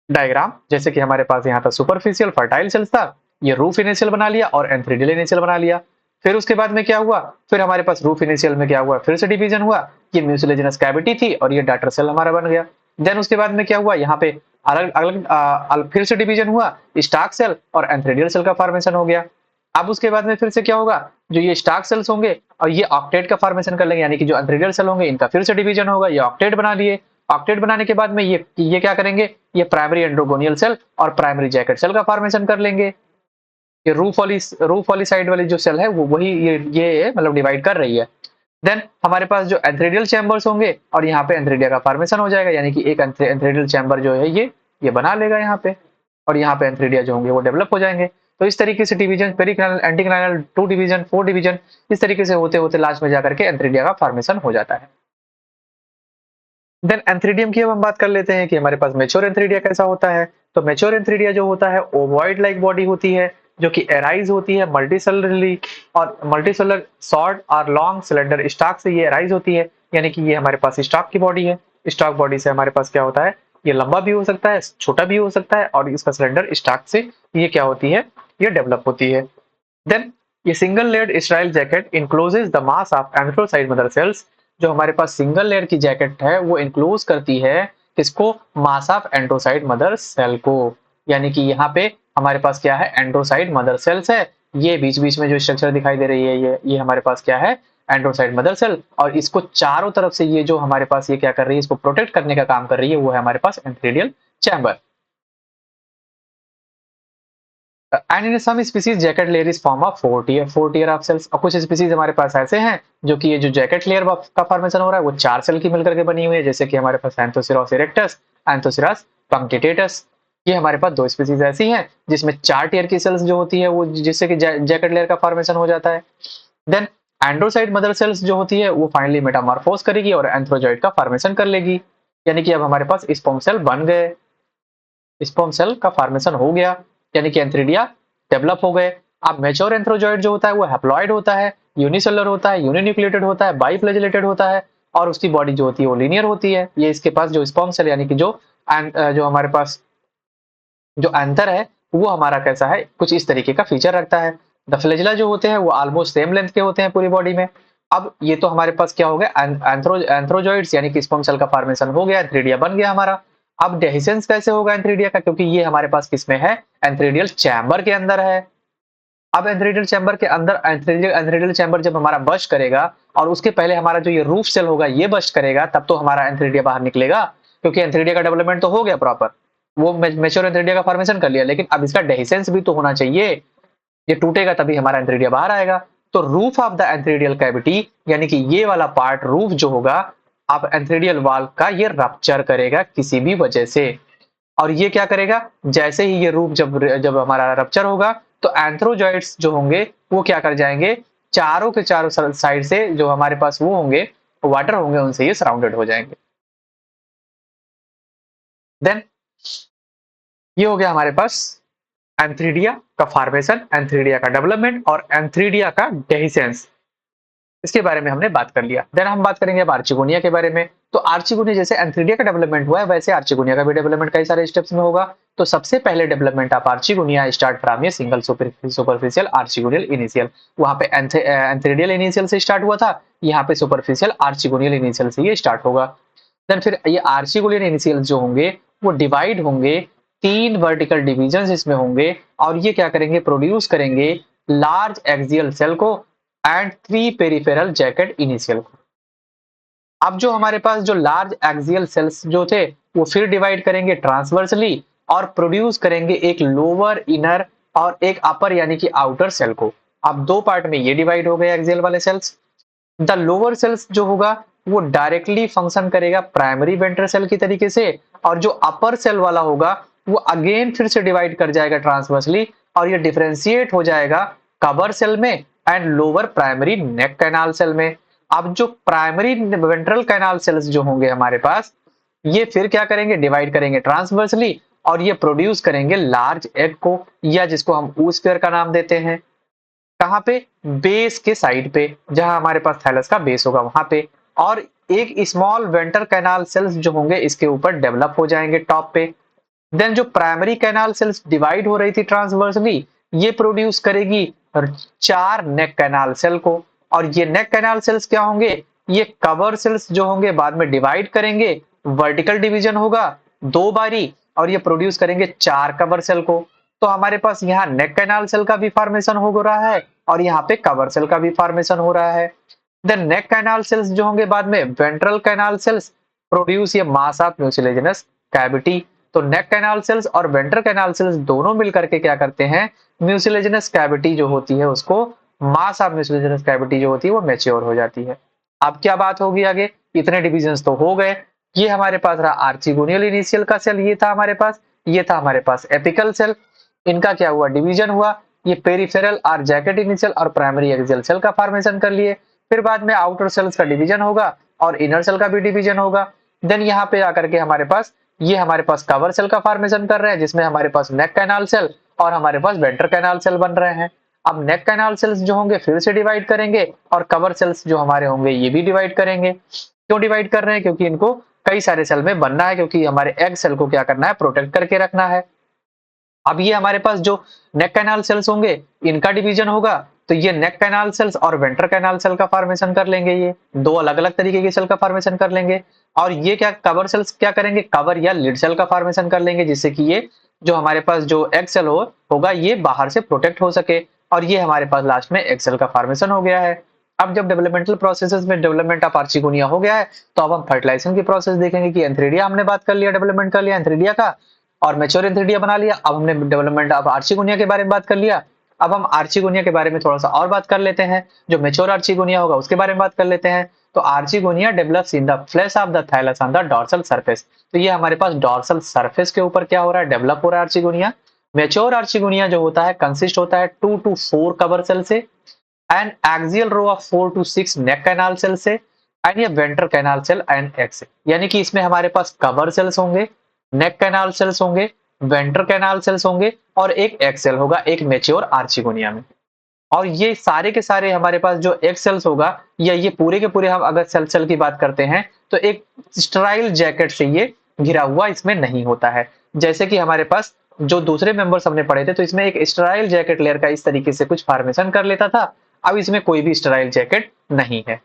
डायग्राम। जैसे कि हमारे पास यहाँ था सुपरफिशियल फर्टाइल सेल्स था, ये रूफ इनिशियल बना लिया और एंथ्रीडियल इनिशियल बना लिया। फिर उसके बाद में क्या हुआ, फिर हमारे पास रूफ इनिशियल में क्या हुआ, फिर से डिवीजन हुआ, ये म्यूसिलेजिनस कैविटी थी और ये डाटर सेल हमारा बन गया। देन उसके बाद में क्या हुआ, यहाँ पे अलग अलग फिर से डिवीजन हुआ, स्टार्क सेल और एंथ्रीडियल सेल का फॉर्मेशन हो गया। अब उसके बाद में फिर से क्या होगा, जो ये स्टार्क सेल्स होंगे और ये ऑक्टेट का फॉर्मेशन कर लेंगे, यानी कि जो एंथ्रीडियल सेल होंगे इनका फिर से डिवीजन होगा, ये ऑक्टेट बना लिए। ऑक्टेट बनाने के बाद में ये क्या करेंगे, ये प्राइमरी एंड्रोगोनियल सेल और प्राइमरी जैकेट सेल का फॉर्मेशन कर लेंगे। ये रूफ वाली साइड वाली जो सेल है वो वही ये मतलब डिवाइड कर रही है। देन हमारे पास जो एंथ्रीडियल चैम्बर्स होंगे और यहाँ पे एंथ्रीडिया का फॉर्मेशन हो जाएगा, यानी कि एक एंथ्रीडियल चैम्बर जो है ये बना लेगा यहाँ पे, और यहाँ पे एंथ्रीडिया जो होंगे वो डेवलप हो जाएंगे। तो इस तरीके से डिवीजन, पेरिक्लाइनल, एंटीक्लाइनल, 2 डिवीजन, 4 डिवीजन, इस तरीके से होते होते लास्ट में जाकर के एंथ्रीडिया का फॉर्मेशन हो जाता है। देन एंथ्रीडियम की अब हम बात कर लेते हैं कि हमारे पास मेच्योर एंथ्रीडिया कैसा होता है। तो मेच्योर एंथ्रीडिया जो होता है ओवॉइड लाइक बॉडी होती है, जो कि एराइज होती है मल्टीसेलुलरली, और मल्टीसेलुलर शॉर्ट और लॉन्ग सिलेंडर स्टॉक से ये एराइज होती है, यानी कि ये हमारे पास स्टॉक की बॉडी है। स्टॉक बॉडी से हमारे पास क्या होता है, ये लंबा भी हो सकता है, छोटा भी हो सकता है, और इसका सिलेंडर स्टॉक से ये क्या होती है, ये डेवलप होती है। देन ये single layered style jacket encloses the mass of antherocyte mother cells. जो हमारे पास सिंगल लेयर की जैकेट है वो इनक्लोज करती है किसको, mass of androcyte mother cell को। यानी कि यहाँ पे हमारे पास क्या है, एंड्रोसाइड मदर सेल्स है। ये बीच बीच में जो स्ट्रक्चर दिखाई दे रही है ये हमारे पास क्या है, एंड्रोसाइड मदर सेल। और इसको चारों तरफ से ये जो हमारे पास ये क्या कर रही है, इसको प्रोटेक्ट करने का काम कर रही है, वो है हमारे पास antheridial chamber. And in some species jacket layer is form of 4 tier of cells. और कुछ स्पीसीज हमारे पास ऐसे हैं जो कि ये जो जैकेट लेयर का फॉर्मेशन हो रहा है वो 4 सेल की मिलकर के बनी हुई है, जैसे कि हमारे पास एंथोसिरोस इरेक्टस, एंथोसिरोस पंक्टिटेटस। ये हमारे पास 2 स्पीसीज ऐसी हैं जिसमें 4 टियर की सेल्स जो होती है वो जिससे कि जैकेट लेयर का फॉर्मेशन हो जाता है। देन एंड्रोसाइड मदर सेल्स जो होती है वो फाइनली मेटामॉर्फोस करेगी और एंथ्रोजॉइड का फॉर्मेशन कर लेगी, यानी कि अब हमारे पास स्पर्म सेल बन गए, स्पर्म सेल का फॉर्मेशन हो गया, यानी कि एंथ्रीडिया डेवलप हो गए। अब मैच्योर एंथ्रोजॉइड जो होता है वो हैप्लॉइड होता है, यूनिसेलुलर होता है, यूनिन्यूक्लिएटेड होता है, बाइफ्लैजेलेटेड होता है, और उसकी बॉडी जो होती है वो लीनियर होती है। ये इसके पास जो स्पर्म सेल यानी कि जो हमारे पास जो एंथर है वो हमारा कैसा है, कुछ इस तरीके का फीचर रखता है। द फ्लैजिला जो होते हैं वो ऑलमोस्ट सेम लेंथ के होते हैं पूरी बॉडी में। अब ये तो हमारे पास क्या हो गया, एंथ्रोजॉइड्स यानी कि स्पर्म सेल का फॉर्मेशन हो गया, एंथ्रीडिया बन गया हमारा। अब डेहिसेंस कैसे होगा एंथ्रीडिया का, क्योंकि ये हमारे पास किसमें है, एंथ्रीडियल चैम्बर के अंदर है। अब एंथ्रीडियल चैम्बर के अंदर एंथ्रीडियल चैम्बर जब हमारा बस्ट करेगा और उसके पहले हमारा जो ये रूफ सेल होगा ये बस्ट करेगा, तब तो हमारा एंथ्रीडिया बाहर निकलेगा, क्योंकि एंथ्रीडिया का डेवलपमेंट तो हो गया प्रॉपर, वो मैच्योर एंथ्रीडिया का फॉर्मेशन कर लिया। लेकिन अब इसका डेहिसेंस भी तो होना चाहिए, ये टूटेगा तभी हमारा एंथ्रीडिया बाहर आएगा। तो roof of the antheridial cavity यानी कि ये वाला पार्ट रूफ जो होगा आप एंथ्रीडियल वाल्व का ये रप्चर करेगा किसी भी वजह से। और ये क्या करेगा, जैसे ही ये रूफ जब जब हमारा रप्चर होगा तो एंथ्रोजॉइड्स जो होंगे वो क्या कर जाएंगे, चारों के चारों साइड से जो हमारे पास वो होंगे वाटर होंगे उनसे ये सराउंडेड हो जाएंगे। देन ये हो गया हमारे पास एंथ्रीडिया का फॉर्मेशन, एंथ्रीडिया का डेवलपमेंट और एंथ्रीडिया का डेहिसेंस, इसके बारे में हमने बात कर लिया। देन हम बात करेंगे अब आर्चिगोनिया के बारे में। तो आर्चिगोनिया जैसे एंथ्रीडिया का डेवलपमेंट हुआ है वैसे आर्चिगोनिया का भी डेवलपमेंट कई सारे स्टेप्स में होगा। तो सबसे पहले development of archegonia start from a single superficial archegonial initial. वहां पे एंथ्रीडियल इनिशियल से स्टार्ट हुआ था, यहाँ पे सुपरफिशियल आर्चिगोनियल इनिशियल से ये स्टार्ट होगा। देन फिर ये आर्चिगोनियल इनिशियल जो होंगे वो डिवाइड होंगे, 3 वर्टिकल डिविजन इसमें होंगे और ये क्या करेंगे, प्रोड्यूस करेंगे लार्ज एक्सियल सेल को एंड 3 पेरिफेरल जैकेट इनिशियल को। अब जो हमारे पास जो लार्ज एक्सियल सेल्स जो थे वो फिर डिवाइड करेंगे ट्रांसवर्सली और प्रोड्यूस करेंगे एक लोअर इनर और एक अपर यानी कि आउटर सेल को। अब 2 पार्ट में ये डिवाइड हो गए एक्सियल वाले सेल्स। द लोअर सेल्स जो होगा वो डायरेक्टली फंक्शन करेगा प्राइमरी वेंट्रल सेल की तरीके से और जो अपर सेल वाला होगा वो अगेन फिर से डिवाइड कर जाएगा ट्रांसवर्सली और ये डिफरेंशिएट हो जाएगा कवर सेल में and lower primary neck canal cell में। अब जो प्राइमरी वेंट्रल कैनाल सेल्स जो होंगे हमारे पास ये फिर क्या करेंगे, डिवाइड करेंगे ट्रांसवर्सली और ये प्रोड्यूस करेंगे लार्ज एग को या जिसको हम ऊ स्फीयर का नाम देते हैं। कहां पे, बेस के साइड पे, जहां हमारे पास थैलस का बेस होगा वहां पे। और एक स्मॉल वेंटर कैनाल सेल्स जो होंगे इसके ऊपर डेवलप हो जाएंगे टॉप पे। देन जो प्राइमरी कैनाल सेल्स डिवाइड हो रही थी ट्रांसवर्सली ये प्रोड्यूस करेगी 4 नेक कैनाल सेल को और ये नेक कैनाल सेल्स क्या होंगे, ये कवर सेल्स जो होंगे बाद में डिवाइड करेंगे, वर्टिकल डिवीजन होगा 2 बारी और ये प्रोड्यूस करेंगे 4 कवर सेल को। तो हमारे पास यहाँ नेक कैनाल सेल का भी फॉर्मेशन हो रहा है और यहाँ पे कवर सेल का भी फॉर्मेशन हो रहा है। देन नेक कैनाल सेल्स जो होंगे बाद में वेंट्रल कैनाल सेल्स प्रोड्यूस ये मास ऑफ म्यूसिलेजिनस कैविटी। तो नेक कैनाल सेल्स और वेंट्रल कैनाल सेल्स दोनों मिलकर के क्या करते हैं, म्यूसिलेजिनस कैविटी जो होती है उसको, मास ऑफ म्यूसिलेजिनस कैविटी जो होती है वो मैच्योर हो जाती है। अब क्या बात होगी आगे, इतने डिविजन्स तो हो गए। ये हमारे पास रहा आर्चिगोनियल इनिशियल का सेल, ये था हमारे पास, ये था हमारे पास एपिकल सेल। इनका क्या हुआ, डिवीजन हुआ। ये पेरिफेरल और जैकेट इनिशियल और प्राइमरी एक्सियल सेल का फॉर्मेशन कर लिए। फिर बाद में आउटर सेल्स का डिवीजन होगा और इनर सेल का भी डिवीजन होगा। देन यहाँ पे आकर के हमारे पास ये हमारे पास कवर सेल का फॉर्मेशन कर रहे हैं जिसमें हमारे पास नेक कैनाल सेल और हमारे पास वेंट्रल कैनाल सेल बन रहे हैं। अब नेक कैनाल सेल्स जो होंगे फिर से डिवाइड करेंगे और कवर सेल्स जो हमारे होंगे ये भी डिवाइड करेंगे। क्यों डिवाइड कर रहे हैं, क्योंकि इनको कई सारे सेल में बनना है, क्योंकि हमारे एग सेल को क्या करना है, प्रोटेक्ट करके रखना है। अब ये हमारे पास जो नेक कैनाल सेल्स होंगे इनका डिवीजन होगा तो ये नेक कैनाल सेल्स और वेंट्रल कैनाल सेल का फॉर्मेशन कर लेंगे, ये 2 अलग अलग तरीके के सेल का फॉर्मेशन कर लेंगे। और ये क्या कवर सेल्स क्या करेंगे, कवर या लिड सेल का फॉर्मेशन कर लेंगे जिससे कि ये जो हमारे पास जो एग सेल होगा ये बाहर से प्रोटेक्ट हो सके। और ये हमारे पास लास्ट में एग सेल का फॉर्मेशन हो गया है। अब जब डेवलपमेंटल प्रोसेसेस में डेवलपमेंट ऑफ आर्चिगोनिया हो गया है तो अब हम फर्टिलाइजेशन की प्रोसेस देखेंगे कि एंथ्रीडिया हमने बात कर लिया, डेवलपमेंट कर लिया एंथ्रीडिया का और मैच्योर एंथ्रीडिया बना लिया। अब हमने डेवलपमेंट ऑफ आर्चिगोनिया के बारे में बात कर लिया। अब हम आर्चिगोनिया के बारे में थोड़ा सा और बात कर लेते हैं, जो मैच्योर आर्चिगोनिया होगा उसके बारे में बात कर लेते हैं। तो archegonia develops in the flesh of the thallus on the dorsal surface. तो ये हमारे पास डॉर्सल सरफेस के ऊपर क्या हो रहा है, डेवलप हो रहा है आर्चिगोनिया। मैच्योर आर्चिगोनिया जो होता है कंसिस्ट होता है 2 to 4 कवर सेल से and axial row of 4 to 6 neck canal cell से एंड ये ventral canal cell and egg से। यानी कि इसमें हमारे पास कवर सेल्स होंगे, नेक कैनाल सेल्स होंगे, वेंट्रल कैनाल सेल्स होंगे और एक एग सेल होगा एक मैच्योर आर्चिगोनिया में। और ये सारे के सारे हमारे पास जो एग सेल्स होगा या ये पूरे के पूरे हम अगर सेल की बात करते हैं तो एक स्टेराइल जैकेट से ये घिरा हुआ इसमें नहीं होता है। जैसे कि हमारे पास जो दूसरे मेंबर्स हमने पढ़े थे तो इसमें एक स्टेराइल जैकेट लेयर का इस तरीके से कुछ फॉर्मेशन कर लेता था, अब इसमें कोई भी स्टेराइल जैकेट नहीं है।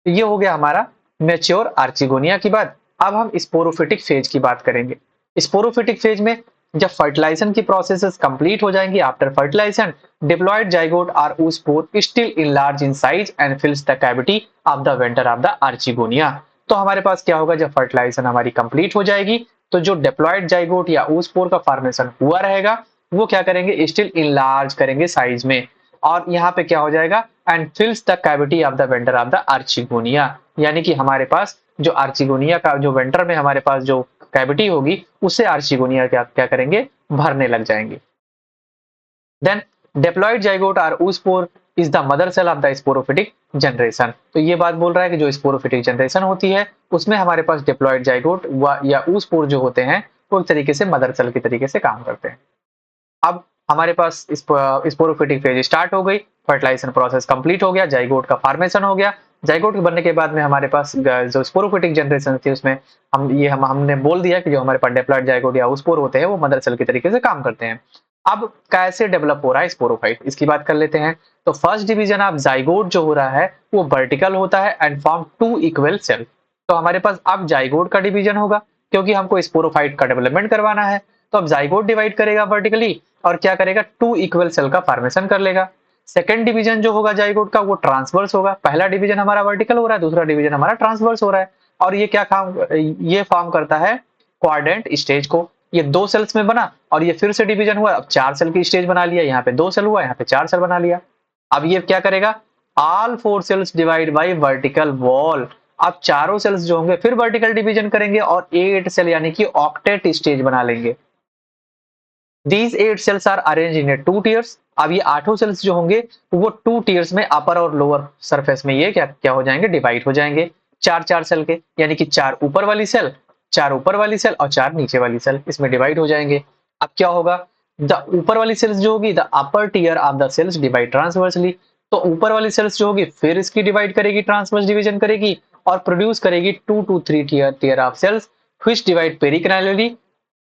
तो ये हो गया हमारा मैच्योर आर्चिगोनिया की बात। अब हम स्पोरोफिटिक फेज की बात करेंगे। स्पोरोफिटिक फेज में जब फर्टिलाइजेशन की प्रोसेसेस कंप्लीट हो जाएंगी, आफ्टर फर्टिलाइजेशन डिप्लॉयड जाइगोट और oospore still enlarge in size and fills the cavity of the venter of the archegonia. तो हमारे पास क्या होगा, जब फर्टिलाइजेशन हमारी कंप्लीट हो जाएगी तो जो डिप्लॉयड जाइगोट या oospore का फॉर्मेशन हुआ रहेगा वो क्या करेंगे, स्टिल इनलार्ज करेंगे साइज में। और यहाँ पे क्या हो जाएगा, and fills the cavity of the venter of the archegonia, यानी कि हमारे पास जो आर्चिगोनिया का जो वेंटर में हमारे पास जो कैविटी होगी उससे आर्चिगोनिया क्या क्या करेंगे, भरने लग जाएंगे। देन डिप्लॉयड जाइगोट और oospore is the mother cell of the sporophytic generation. तो ये बात बोल रहा है कि जो स्पोरोफिटिक जनरेशन होती है उसमें हमारे पास डिप्लॉयड जाइगोट या oospore जो होते हैं वो एक तरीके से मदर सेल की तरीके से काम करते हैं। अब हमारे पास स्पोरोफिटिक फेज स्टार्ट हो गई, फर्टिलाइजेशन प्रोसेस कंप्लीट हो गया, जाइगोट का फॉर्मेशन हो गया। जाइगोट के बनने के बाद में हमारे पास जो स्पोरोफिटिक जनरेशन थी उसमें हमने बोल दिया कि जो हमारे पास डिप्लॉयड जाइगोट या oospore होते हैं वो मदर सेल की तरीके से काम करते हैं। अब कैसे डेवलप हो रहा है स्पोरोफाइट, इसकी बात कर लेते हैं। तो फर्स्ट डिवीजन ऑफ जाइगोट जो हो रहा है वो वर्टिकल होता है and form two equal cell. तो हमारे पास अब जाइगोट का डिवीजन होगा क्योंकि हमको स्पोरोफाइट का डेवलपमेंट करवाना है। तो अब जाइगोट डिवाइड करेगा वर्टिकली और क्या करेगा, टू इक्वल सेल का फॉर्मेशन कर लेगा। सेकंड डिवीजन जो होगा जाइगोट का वो ट्रांसवर्स होगा। पहला डिवीजन हमारा वर्टिकल हो रहा है, दूसरा डिवीजन हमारा ट्रांसवर्स हो रहा है। और ये फॉर्म करता है क्वाड्रेंट स्टेज को। ये दो सेल्स में बना और ये फिर से डिवीजन हुआ, अब चार सेल की स्टेज बना लिया। यहाँ पे दो सेल हुआ, यहाँ पे चार सेल बना लिया। अब ये क्या करेगा, all four cells divide bye vertical wall. अब चारों सेल्स जो होंगे फिर वर्टिकल डिवीजन करेंगे और 8 सेल यानी कि ऑक्टेट स्टेज बना लेंगे। These 8 cells are arranged in a 2 tiers। अब ये आठों सेल्स जो होंगे वो 2 tiers में अपर और लोअर सरफेस में ये क्या क्या हो जाएंगे, डिवाइड हो जाएंगे चार चार सेल के, यानी कि चार ऊपर वाली सेल, चार ऊपर वाली सेल और चार नीचे वाली सेल इसमें डिवाइड हो जाएंगे। अब क्या होगा, द ऊपर वाली सेल्स जो होगी the upper tier of the cells divide transversely. तो ऊपर वाली सेल्स जो होगी फिर इसकी डिवाइड करेगी, ट्रांसवर्स डिवीजन करेगी और प्रोड्यूस करेगी 2 to 3 tier of cells which divide periclinally.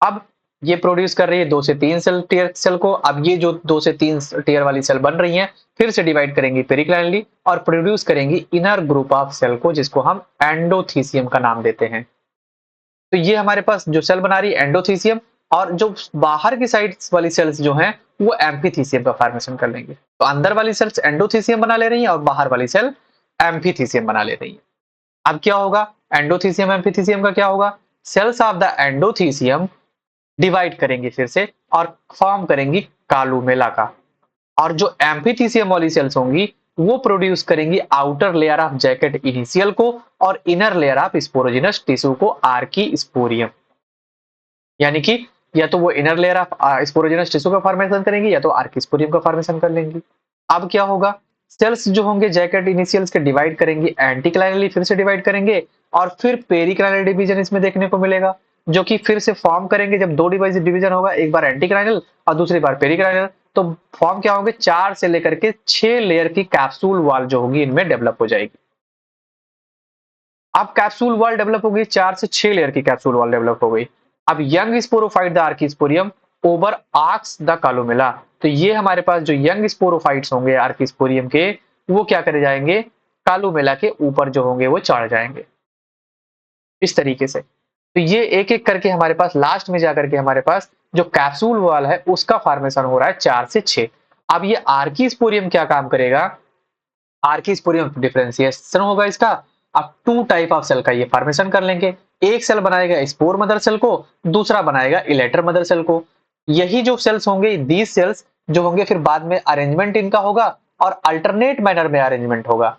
अब ये प्रोड्यूस कर रही है 2 से 3 सेल टियर सेल को। अब ये जो 2 से 3 टियर वाली सेल बन रही हैं फिर से डिवाइड करेंगी पेरिक्लाइनली और प्रोड्यूस करेंगी इनर ग्रुप ऑफ सेल को, जिसको हम एंडोथीसियम का नाम देते हैं। तो ये हमारे पास जो सेल बना रही है एंडोथीसियम, और जो बाहर की साइड वाली सेल्स जो हैं वो एम्फीथीसियम का फॉर्मेशन कर लेंगे। तो अंदर वाली सेल्स एंडोथीसियम बना ले रही हैं और बाहर वाली सेल एम्फीथीसियम बना ले रही है। अब क्या होगा, एंडोथीसियम एम्फीथीसियम का क्या होगा, cells of the endothecium divide करेंगे फिर से और फॉर्म करेंगी कालुमेला का। और जो एम्फीथीसियम वाली सेल्स होंगी वो प्रोड्यूस करेंगी outer layer of jacket initial को और inner layer of sporogenous tissue को आर्की स्पोरियम। यानी कि या तो वो inner layer of sporogenous tissue का फॉर्मेशन करेंगी या तो आर्की स्पोरियम का फॉर्मेशन कर लेंगी। अब क्या होगा, सेल्स जो होंगे जैकेट इनिशियल्स के डिवाइड करेंगे एंटीक्लाइनली, फिर से डिवाइड करेंगे और फिर पेरिक्लाइनल डिवीजन इसमें देखने को मिलेगा, जो कि फिर से फॉर्म करेंगे। जब दो डिवीजन होगा, एक बार एंटीक्लाइनल और दूसरी बार पेरिक्लाइनल, तो फॉर्म क्या होंगे, 4 से लेकर के 6 लेयर की कैप्सूल वॉल जो होगी इनमें डेवलप हो जाएगी। अब कैप्सूल वॉल डेवलप हो गई, 4 से 6 लेयर की कैप्सूल वॉल डेवलप हो गई। अब young sporophyte the archesporium over arches the columella. तो ये हमारे पास जो यंग स्पोरोफाइट्स होंगे आर्कीस्पोरियम के, वो क्या करे जाएंगे, कालोमेला के ऊपर जो होंगे वो चढ़ जाएंगे इस तरीके से। तो ये एक एक करके हमारे पास लास्ट में जाकर के हमारे पास जो कैप्सूल वॉल है उसका फॉर्मेशन हो रहा है 4 से 6। अब ये आर्कीस्पोरियम क्या काम करेगा, आर्कीस्पोरियम डिफरेंशिएशन होगा इसका। अब 2 टाइप ऑफ सेल का ये फॉर्मेशन कर लेंगे। एक सेल बनाएगा स्पोर मदर सेल को, दूसरा बनाएगा इलेटर मदर सेल को। यही जो सेल्स होंगे, दीज सेल्स जो होंगे फिर बाद में अरेंजमेंट इनका होगा और अल्टरनेट मैनर में अरेंजमेंट होगा,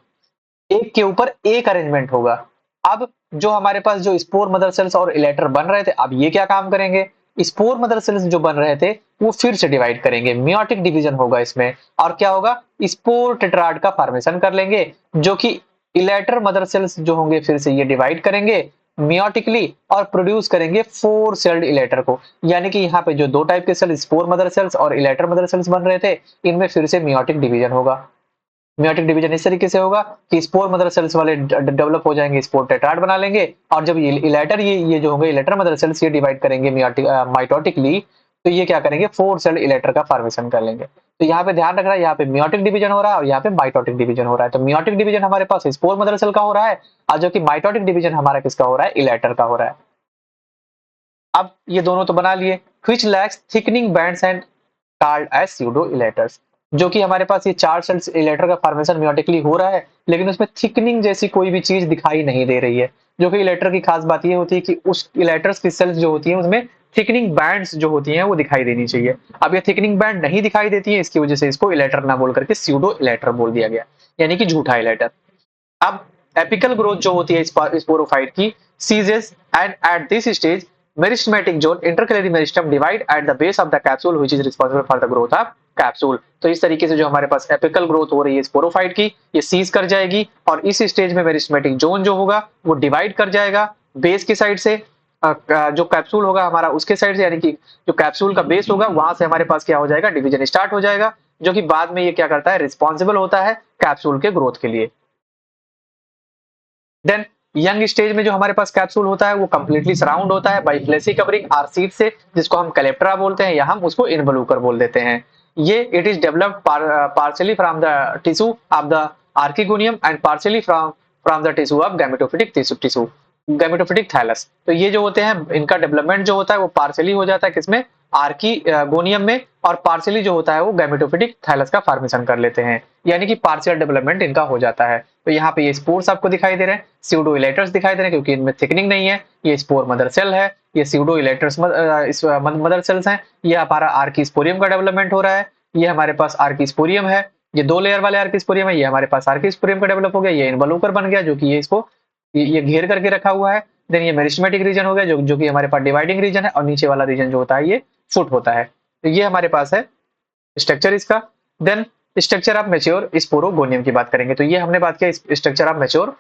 एक के ऊपर एक अरेंजमेंट होगा। अब जो हमारे पास जो स्पोर मदर सेल्स और इलेटर बन रहे थे, अब ये क्या काम करेंगे, स्पोर मदर सेल्स जो बन रहे थे वो फिर से डिवाइड करेंगे, मियोटिक डिवीजन होगा इसमें। और क्या होगा, स्पोर टेट्राड का फॉर्मेशन कर लेंगे, जो कि इलेटर मदर सेल्स जो होंगे फिर से ये डिवाइड करेंगे मियोटिकली और प्रोड्यूस करेंगे 4 सेल्ड इलेटर को। यानी कि यहाँ पे जो दो टाइप के सेल स्पोर मदर सेल्स और इलेटर मदर सेल्स बन रहे थे, इनमें फिर से मियोटिक डिवीजन होगा। मियोटिक डिवीजन इस तरीके से होगा कि स्पोर मदर सेल्स वाले डेवलप हो जाएंगे, स्पोर टेट्राड बना लेंगे, और जब ये जो होंगे इलेटर मदर सेल्स ये डिवाइड करेंगे माइटोटिकली, तो ये क्या करेंगे, 4 सेल इलेटर का फॉर्मेशन कर लेंगे। तो यहाँ पे ध्यान रखना है, यहाँ पे मियोटिक डिवीजन हो रहा है और यहाँ पे माइटोटिक डिवीजन हो रहा है। तो मियोटिक डिवीजन हमारे पास स्पोर मदर सेल का हो रहा है और जो कि माइटोटिक डिवीजन हमारा किसका हो रहा है, इलेटर का हो रहा है। अब ये दोनों तो बना लिए, which lacks thickening bands and called as pseudo elaters. जो कि हमारे पास ये 4 सेल्स इलेटर का फॉर्मेशन मियोटिकली हो रहा है, लेकिन उसमें थिकनिंग जैसी कोई भी चीज दिखाई नहीं दे रही है। जो कि इलेटर की खास बात ये होती है कि उस इलेटर्स की सेल्स जो होती है उसमें थिकनिंग बैंड्स जो होती हैं वो दिखाई देनी चाहिए। अब ये थिकनिंग बैंड नहीं दिखाई देती है, इसकी वजह से इसको इलेटर ना बोल करके स्यूडो इलेटर बोल दिया गया, यानी कि झूठा इलेटर। अब एपिकल ग्रोथ जो होती है स्पोरोफाइट की ceases and at this stage meristematic zone intercalary meristem divide at the base of the capsule which is responsible for the growth of capsule. तो इस तरीके से जो हमारे पास एपिकल ग्रोथ हो रही है स्पोरोफाइट की, ये सीज कर जाएगी और इस स्टेज में मेरिस्टेमेटिक जोन जो होगा वो डिवाइड कर जाएगा बेस की साइड से, जो कैप्सूल होगा हमारा उसके साइड से, यानी कि जो कैप्सूल का बेस होगा वहां से हमारे पास क्या हो जाएगा, डिवीजन स्टार्ट हो जाएगा, जो कि बाद में ये क्या करता है, रिस्पॉन्सिबल होता है कैप्सूल के ग्रोथ के लिए। देन यंग स्टेज में जो हमारे पास कैप्सूल होता है वो कंप्लीटली सराउंड होता है बाय फ्लेशी कवरिंग आर सीड से, जिसको हम कैलेप्टरा बोलते हैं या हम उसको इनवल्यूकर बोल देते हैं। ये it is developed partially from the tissue of the archegonium and partially from the tissue of gametophytic tissue, gametophytic thallus. तो ये जो होते हैं इनका डेवलपमेंट जो होता है वो पार्शियली हो जाता है किसमें, आर्किगोनियम में, और पार्शियली जो होता है वो गैमेटोफिटिक थैलस का फॉर्मेशन कर लेते हैं, यानी कि पार्शियल डेवलपमेंट इनका हो जाता है। तो यहाँ पे ये स्पोर्स आपको दिखाई दे रहे हैं, स्यूडो इलेटर्स दिखाई दे रहे हैं क्योंकि इनमें थिकनिंग नहीं है, ये स्पोर मदर सेल है, ये स्यूडो इलेटर्स मदर सेल्स हैं, ये हमारा आर्किस्पोरियम का डेवलपमेंट हो रहा है, ये हमारे पास आर्किस्पोरियम है, ये 2 लेयर वाले आर्किस्पोरियम है, ये हमारे पास आर्किस्पोरियम का डेवलप हो गया, ये इनवल्यूकर बन गया जो कि ये इसको ये घेर करके रखा हुआ है। देन ये मेरिस्टेमेटिक रीजन हो गया जो कि हमारे पास डिवाइडिंग रीजन है, और नीचे वाला रीजन जो होता है ये फुट होता है। तो ये हमारे पास है स्ट्रक्चर इसका। Then structure of mature sporogonium की बात करेंगे, तो ये हमने बात किया स्ट्रक्चर ऑफ मैच्योर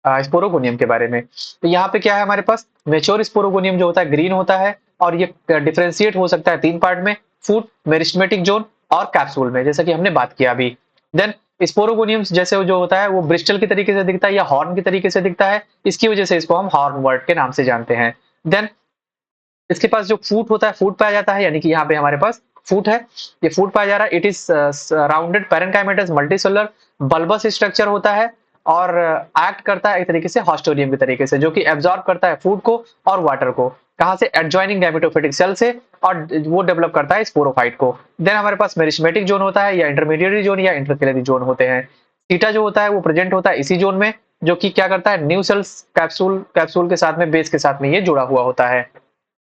स्पोरोगोनियम के बारे में। तो यहाँ पे क्या है हमारे पास, मैच्योर स्पोरोगोनियम जो होता है ग्रीन होता है, और ये डिफरेंशिएट हो सकता है 3 पार्ट में, फूट, मेरिस्टेमेटिक जोन और कैप्सूल में, जैसा कि हमने बात किया अभी। देन स्पोरोगोनियम जैसे जो होता है वो ब्रिस्टल की तरीके से दिखता है या हॉर्न की तरीके से दिखता है, इसकी वजह से इसको हम हॉर्न वर्ड के नाम से जानते हैं। देन इसके पास जो फूट होता है, फूट पाया जाता है, यानी कि यहाँ पे हमारे पास फूट है, ये फूट पाया जा रहा है। It is rounded parenchymatous multicellular bulbous structure होता है, और एक्ट करता है एक तरीके से हॉस्टोरियम के तरीके से, जो कि एब्जॉर्ब करता है फूड को और वाटर को, कहां से, एडजॉइनिंग गैमेटोफिटिक सेल से, और वो डेवलप करता है स्पोरोफाइट को। देन हमारे पास मेरिस्टेमेटिक जोन होता है, या इंटरमीडिएट जोन या इंटरकैलरी जोन होते हैं। थीटा जो होता है वो प्रेजेंट होता है इसी जोन में, जो कि क्या करता है, न्यू सेल्स कैप्सूल कैप्सूल के साथ में, बेस के साथ में ये जुड़ा हुआ होता है।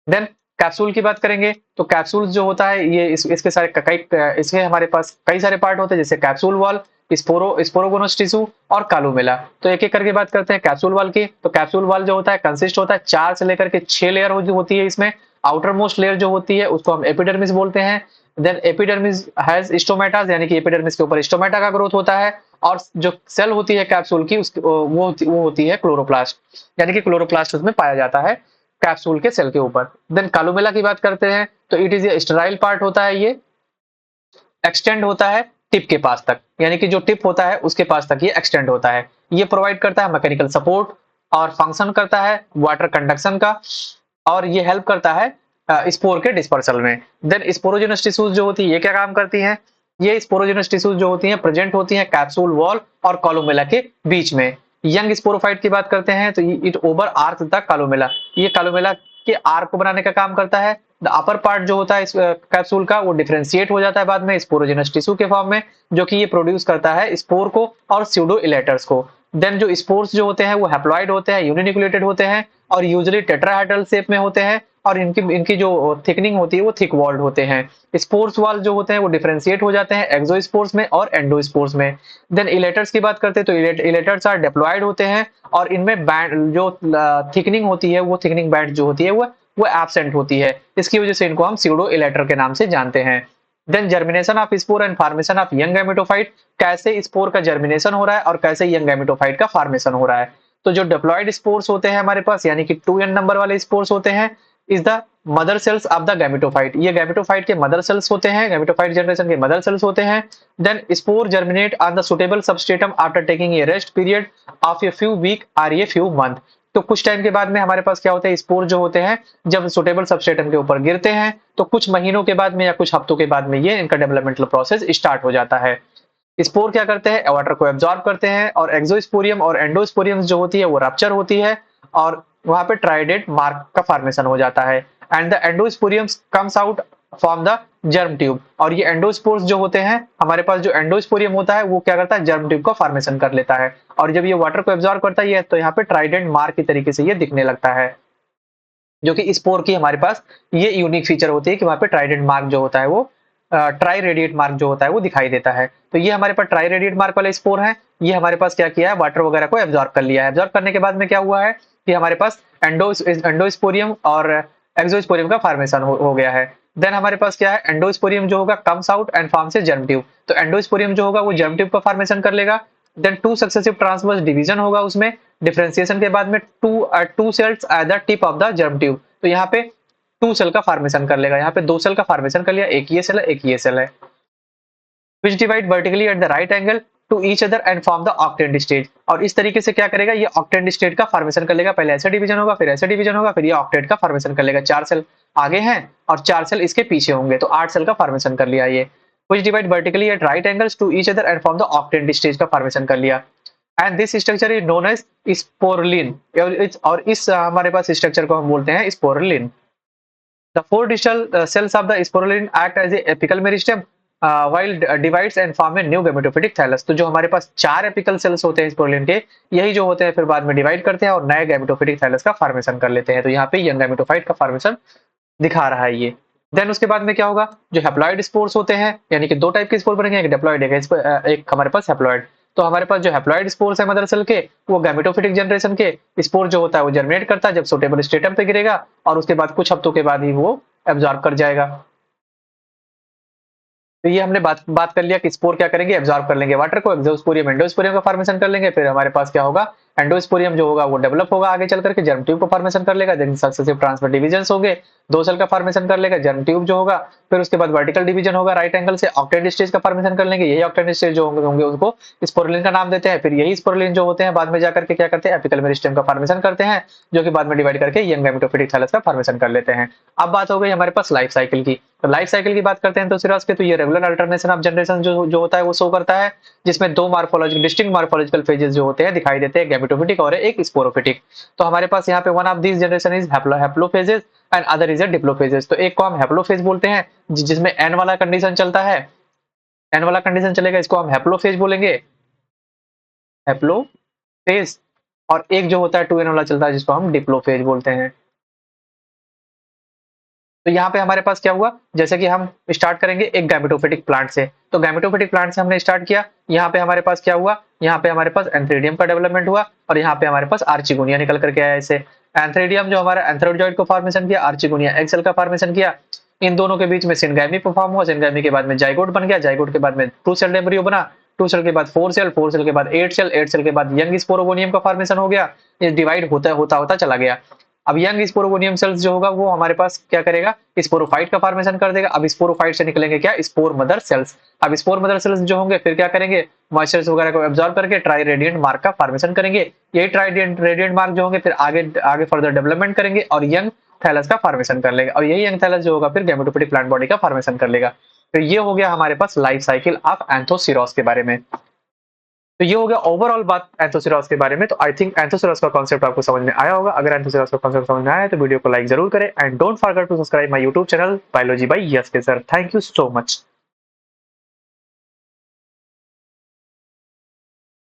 देन कैप्सूल की बात करेंगे तो कैप्सूल जो होता है ये इसके सारे कई इसके हमारे पास कई सारे पार्ट होते हैं, जैसे कैप्सूल वॉल, स्पोरोगोनस टिश्यू और कालोमेला। तो एक एक करके बात करते हैं कैप्सूल वॉल की। तो कैप्सूल वॉल जो होता है कंसिस्ट होता है 4 से लेकर के 6 लेयर होती है इसमें। आउटर मोस्ट लेयर जो होती है उसको हम एपिडर्मिस बोलते हैं। देन एपिडर्मिस हैज स्टोमेटास, यानी कि एपिडर्मिस के ऊपर स्टोमेटा का ग्रोथ होता है, और जो सेल होती है कैप्सूल की उसकी वो होती है क्लोरोप्लास्ट, यानी कि क्लोरोप्लास्ट उसमें पाया जाता है कैप्सूल के सेल के ऊपर। देन कालोमेला की बात करते हैं तो it is a sterile part होता है, ये एक्सटेंड होता है टिप के पास तक, यानी कि जो टिप होता है उसके पास तक ये एक्सटेंड होता है। ये प्रोवाइड करता है मैकेनिकल सपोर्ट और फंक्शन करता है वाटर कंडक्शन का, और ये हेल्प करता है स्पोर के डिस्पर्सल में। देन स्पोरोजेनस टिश्यूज जो होती है ये क्या काम करती हैं, ये स्पोरोजेनस टिश्यूज जो होती हैं प्रेजेंट होती हैं कैप्सूल वॉल और कॉलोमेला के बीच में। यंग स्पोरोफाइट की बात करते हैं तो इट ओवर आर्क द कॉलोमेला, ये कॉलोमेला के आर्क को बनाने का काम करता है। द अपर पार्ट जो होता है इस कैप्सूल का वो डिफरेंशिएट हो जाता है बाद में स्पोरोजेनस टिश्यू के फॉर्म में, जो कि ये प्रोड्यूस करता है स्पोर को और स्यूडो इलेटर्स को। देन जो स्पोर्स जो होते हैं वो हैप्लॉइड होते हैं, यूनिन्यूक्लिएटेड होते हैं, और यूजुअली टेट्राहेड्रल शेप में होते हैं, और इनकी इनकी जो थिकनिंग होती है वो थिक वॉल्ड होते हैं। स्पोर्स वॉल जो होते हैं वो डिफरेंशिएट हो जाते हैं एक्सोस्पोर्स में और एंडोस्पोर्स में। देन इलेटर्स की बात करते हैं तो इलेटर्स आर डिप्लॉयड होते हैं, और इनमें बैंड जो थिकनिंग होती है वो थिकनिंग बैंड जो होती है वो एब्सेंट होती है, इसकी वजह से इनको हम स्यूडो इलेटर के नाम से जानते हैं। Then germination of spore and formation of young gametophyte, कैसे स्पोर का जर्मिनेशन हो रहा है और कैसे यंग गैमेटोफाइट का फॉर्मेशन हो रहा है। तो जो डिप्लॉयड स्पोर्स होते हैं हमारे पास, यानी कि 2n नंबर वाले स्पोर्स होते हैं, is the mother cells of the gametophyte, ये गैमेटोफाइट के मदर सेल्स होते हैं, गैमेटोफाइट जनरेशन के मदर सेल्स होते हैं। Then spore germinate on the suitable substratum after taking a rest period of a few week और ए फ्यू मंथ। तो कुछ टाइम के बाद में हमारे पास क्या होता है, स्पोर जो होते हैं जब सुटेबल सबस्ट्रेटम के ऊपर गिरते हैं तो कुछ महीनों के बाद में या कुछ हफ्तों के बाद में ये इनका डेवलपमेंटल प्रोसेस स्टार्ट हो जाता है। स्पोर क्या करते हैं, वाटर को एब्जॉर्ब करते हैं, और एक्सोस्पोरियम और एंडोस्पोरियम जो होती है वो रप्चर होती है, और वहां पे ट्राइडेट मार्क का फॉर्मेशन हो जाता है, and the endosporium comes out from the germ tube. और ये एंडोस्पोर्स जो होते हैं हमारे पास, जो एंडोस्पोरियम होता है वो क्या करता है, जर्म ट्यूब का फॉर्मेशन कर लेता है, और जब ये वाटर को एब्जॉर्ब करता है तो यहाँ पे ट्राइडेंट मार्क की तरीके से ये दिखने लगता है। जो कि स्पोर की हमारे पास ये यूनिक फीचर होती है कि वहाँ पे ट्राइडेंट मार्क जो होता है वो ट्राई रेडिएट मार्क जो होता है वो दिखाई देता है। तो ये हमारे पास ट्राई रेडिएट मार्क वाले स्पोर हैं। ये हमारे पास क्या किया है, वाटर वगैरह को एब्जॉर्ब कर लिया है। एब्जॉर्ब करने के बाद में क्या हुआ है कि हमारे पास एंडोस्पोरियम और एक्सोस्पोरियम का फॉर्मेशन हो गया है। देन हमारे पास क्या है, एंडोस्पोरियम जो होगा कम्स आउट एंड फॉर्म से जर्म ट्यूब। तो एंडोस्पोरियम जो होगा वो जर्म ट्यूब का फॉर्मेशन कर लेगा। Then two successive transverse division होगा उसमें, डिफरेंशिएशन के बाद में two cells at the tip of the germ tube. तो यहाँ पे 2 सेल का फॉर्मेशन कर लेगा। यहाँ पे 2 सेल का फॉर्मेशन कर लिया, एक ये सेल है, एक ये सेल है। which divide vertically at the right angle to each other and form the octant stage। और इस तरीके से क्या करेगा, ये ऑक्टेंट स्टेट का फॉर्मेशन कर लेगा। पहले ऐसे डिवीजन होगा, फिर ऐसे डिवीजन होगा, फिर ये ऑक्टेट का फॉर्मेशन कर लेगा। 4 सेल आगे हैं और 4 सेल इसके पीछे होंगे, तो 8 सेल का फॉर्मेशन कर लिया ये। which divide vertically at right angles to each other and form the octant stage का फॉर्मेशन कर लिया। And this structure is known as sporeling. और इस हमारे पास स्ट्रक्चर को हम बोलते हैं स्पोरलिन। The 4 distal cells of the sporulin act as a apical meristem while divides and form a new gametophytic thallus। तो जो हमारे पास 4 एपिकल सेल्स होते हैं स्पोरुलिन के, यही जो होते हैं फिर बाद में डिवाइड करते हैं और नए गैमेटोफिटिक थैलस का फॉर्मेशन कर लेते हैं। तो यहाँ पे यंग गैमेटोफाइट का फॉर्मेशन दिखा रहा है ये। देन उसके बाद में क्या होगा, जो हैप्लॉइड स्पोर्स होते हैं, यानी कि 2 टाइप के स्पोर बनेंगे, एक डिप्लॉइड एक हमारे पास हैप्लॉइड। तो हमारे पास जो हैप्लॉइड स्पोर्स है मदर सेल के, वो गैमेटोफिटिक जनरेशन के स्पोर जो होता है वो जर्मिनेट करता है जब सुटेबल स्टेटम पे गिरेगा, और उसके बाद कुछ हफ्तों के बाद ही वो एब्जॉर्ब कर जाएगा। तो ये हमने बात कर लिया कि स्पोर क्या करेंगे, एब्जॉर्ब कर लेंगे वाटर को, एक्सोस्पोरियम एंडोस्पोरियम का फॉर्मेशन कर लेंगे। फिर हमारे पास क्या होगा, एंडोस्पोरियम जो होगा वो डेवलप होगा आगे चल करके, जर्म ट्यूब को फॉर्मेशन कर लेगा। देन सक्सेसिव ट्रांसफर डिवीजन होंगे, 2 सेल का फॉर्मेशन कर लेगा जर्म ट्यूब जो होगा। फिर उसके बाद वर्टिकल डिवीजन होगा राइट एंगल से, ऑक्टेट स्टेज का फॉर्मेशन कर लेंगे। यही ऑक्टेट स्टेज जो होंगे उनको स्पोरुलिन का नाम देते हैं। फिर यही स्पोरुलिन जो होते हैं बाद में जाकर के क्या करते हैं, एपिकल मेरिस्टेम का फॉर्मेशन करते हैं, जो कि बाद में डिवाइड करके यंग गैमेटोफिटिक थैलस का फॉर्मेशन कर लेते हैं। अब बात हो गई हमारे पास लाइफ साइकिल की। तो लाइफ साइकिल की बात करते हैं तो सिराज के, तो ये रेगुलर अल्टरनेशन ऑफ जनरेशन जो होता है वो शो करता है, जिसमें 2 मार्फोलॉजिकल डिस्टिंक्ट मार्फोलॉजिकल फेजेस जो होते हैं दिखाई देते हैं, गैमेटोफिटिक और एक स्पोरोफिटिक। तो हमारे पास यहाँ पे one of this generation is haplophases and other is diplophases. तो एक को हम हैप्लोफेज बोलते हैं जिसमें एन वाला कंडीशन चलता है, एन वाला कंडीशन चलेगा, इसको हम हैप्लोफेज बोलेंगे, हैप्लोफेज। और एक जो होता है 2n वाला चलता है जिसको हम डिप्लोफेज बोलते हैं। तो यहाँ पे हमारे पास क्या हुआ, जैसे कि हम स्टार्ट करेंगे एक गैमेटोफिटिक प्लांट से। तो गैमेटोफिटिक प्लांट से हमने स्टार्ट किया, यहाँ पे हमारे पास क्या हुआ, यहाँ पे हमारे पास एंथ्रेडियम का डेवलपमेंट हुआ और यहाँ पे हमारे पास आर्चिगोनिया निकल करके आया। ऐसे एंथ्रेडियम जो हमारा एंथ्रोजॉइड को फॉर्मेशन किया, आर्चिगोनिया एग सेल का फॉर्मेशन किया। इन दोनों के बीच में सिनगैमी परफॉर्म हुआ, सिनगैमी के बाद में जाइगोट बन गया, जाइगोट के बाद में 2 सेल एम्ब्रियो बना, 2 सेल के बाद 4 सेल, 4 सेल के बाद 8 सेल, 8 सेल के बाद यंग स्पोरोगोनियम का फॉर्मेशन हो गया। ये डिवाइड होता चला गया। अब यंग स्पोरोगोनियम सेल्स जो होगा वो हमारे पास क्या करेगा, स्पोरोफाइट का फॉर्मेशन कर देगा। अब स्पोरोफाइट से निकलेंगे क्या, स्पोर मदर सेल्स। अब स्पोर मदर सेल्स जो होंगे फिर क्या करेंगे, मॉइस्चर्स वगैरह को एब्जॉर्ब करके ट्राई रेडिएंट मार्क का फॉर्मेशन करेंगे। यही ट्राई रेडिएंट मार्क जो होंगे फिर आगे फर्दर डेवलपमेंट करेंगे और यंग थैलस का फॉर्मेशन कर लेगा, और यही यंग थैलस जो होगा फिर गैमेटोफिटिक प्लांट बॉडी का फॉर्मेशन कर लेगा। तो ये हो गया हमारे पास लाइफ साइकिल ऑफ एंथोसिरोस के बारे में। तो ये हो गया ओवरऑल बात एंथोसिरोस के बारे में। तो आई थिंक एंथोसिरोस का कॉन्सेप्ट आपको समझ में आया होगा। अगर एंथोसिरोस का कॉन्सेप्ट समझ में आया है तो वीडियो को लाइक जरूर करें and don't forget to subscribe my YouTube channel biology by S K sir. Thank you so much.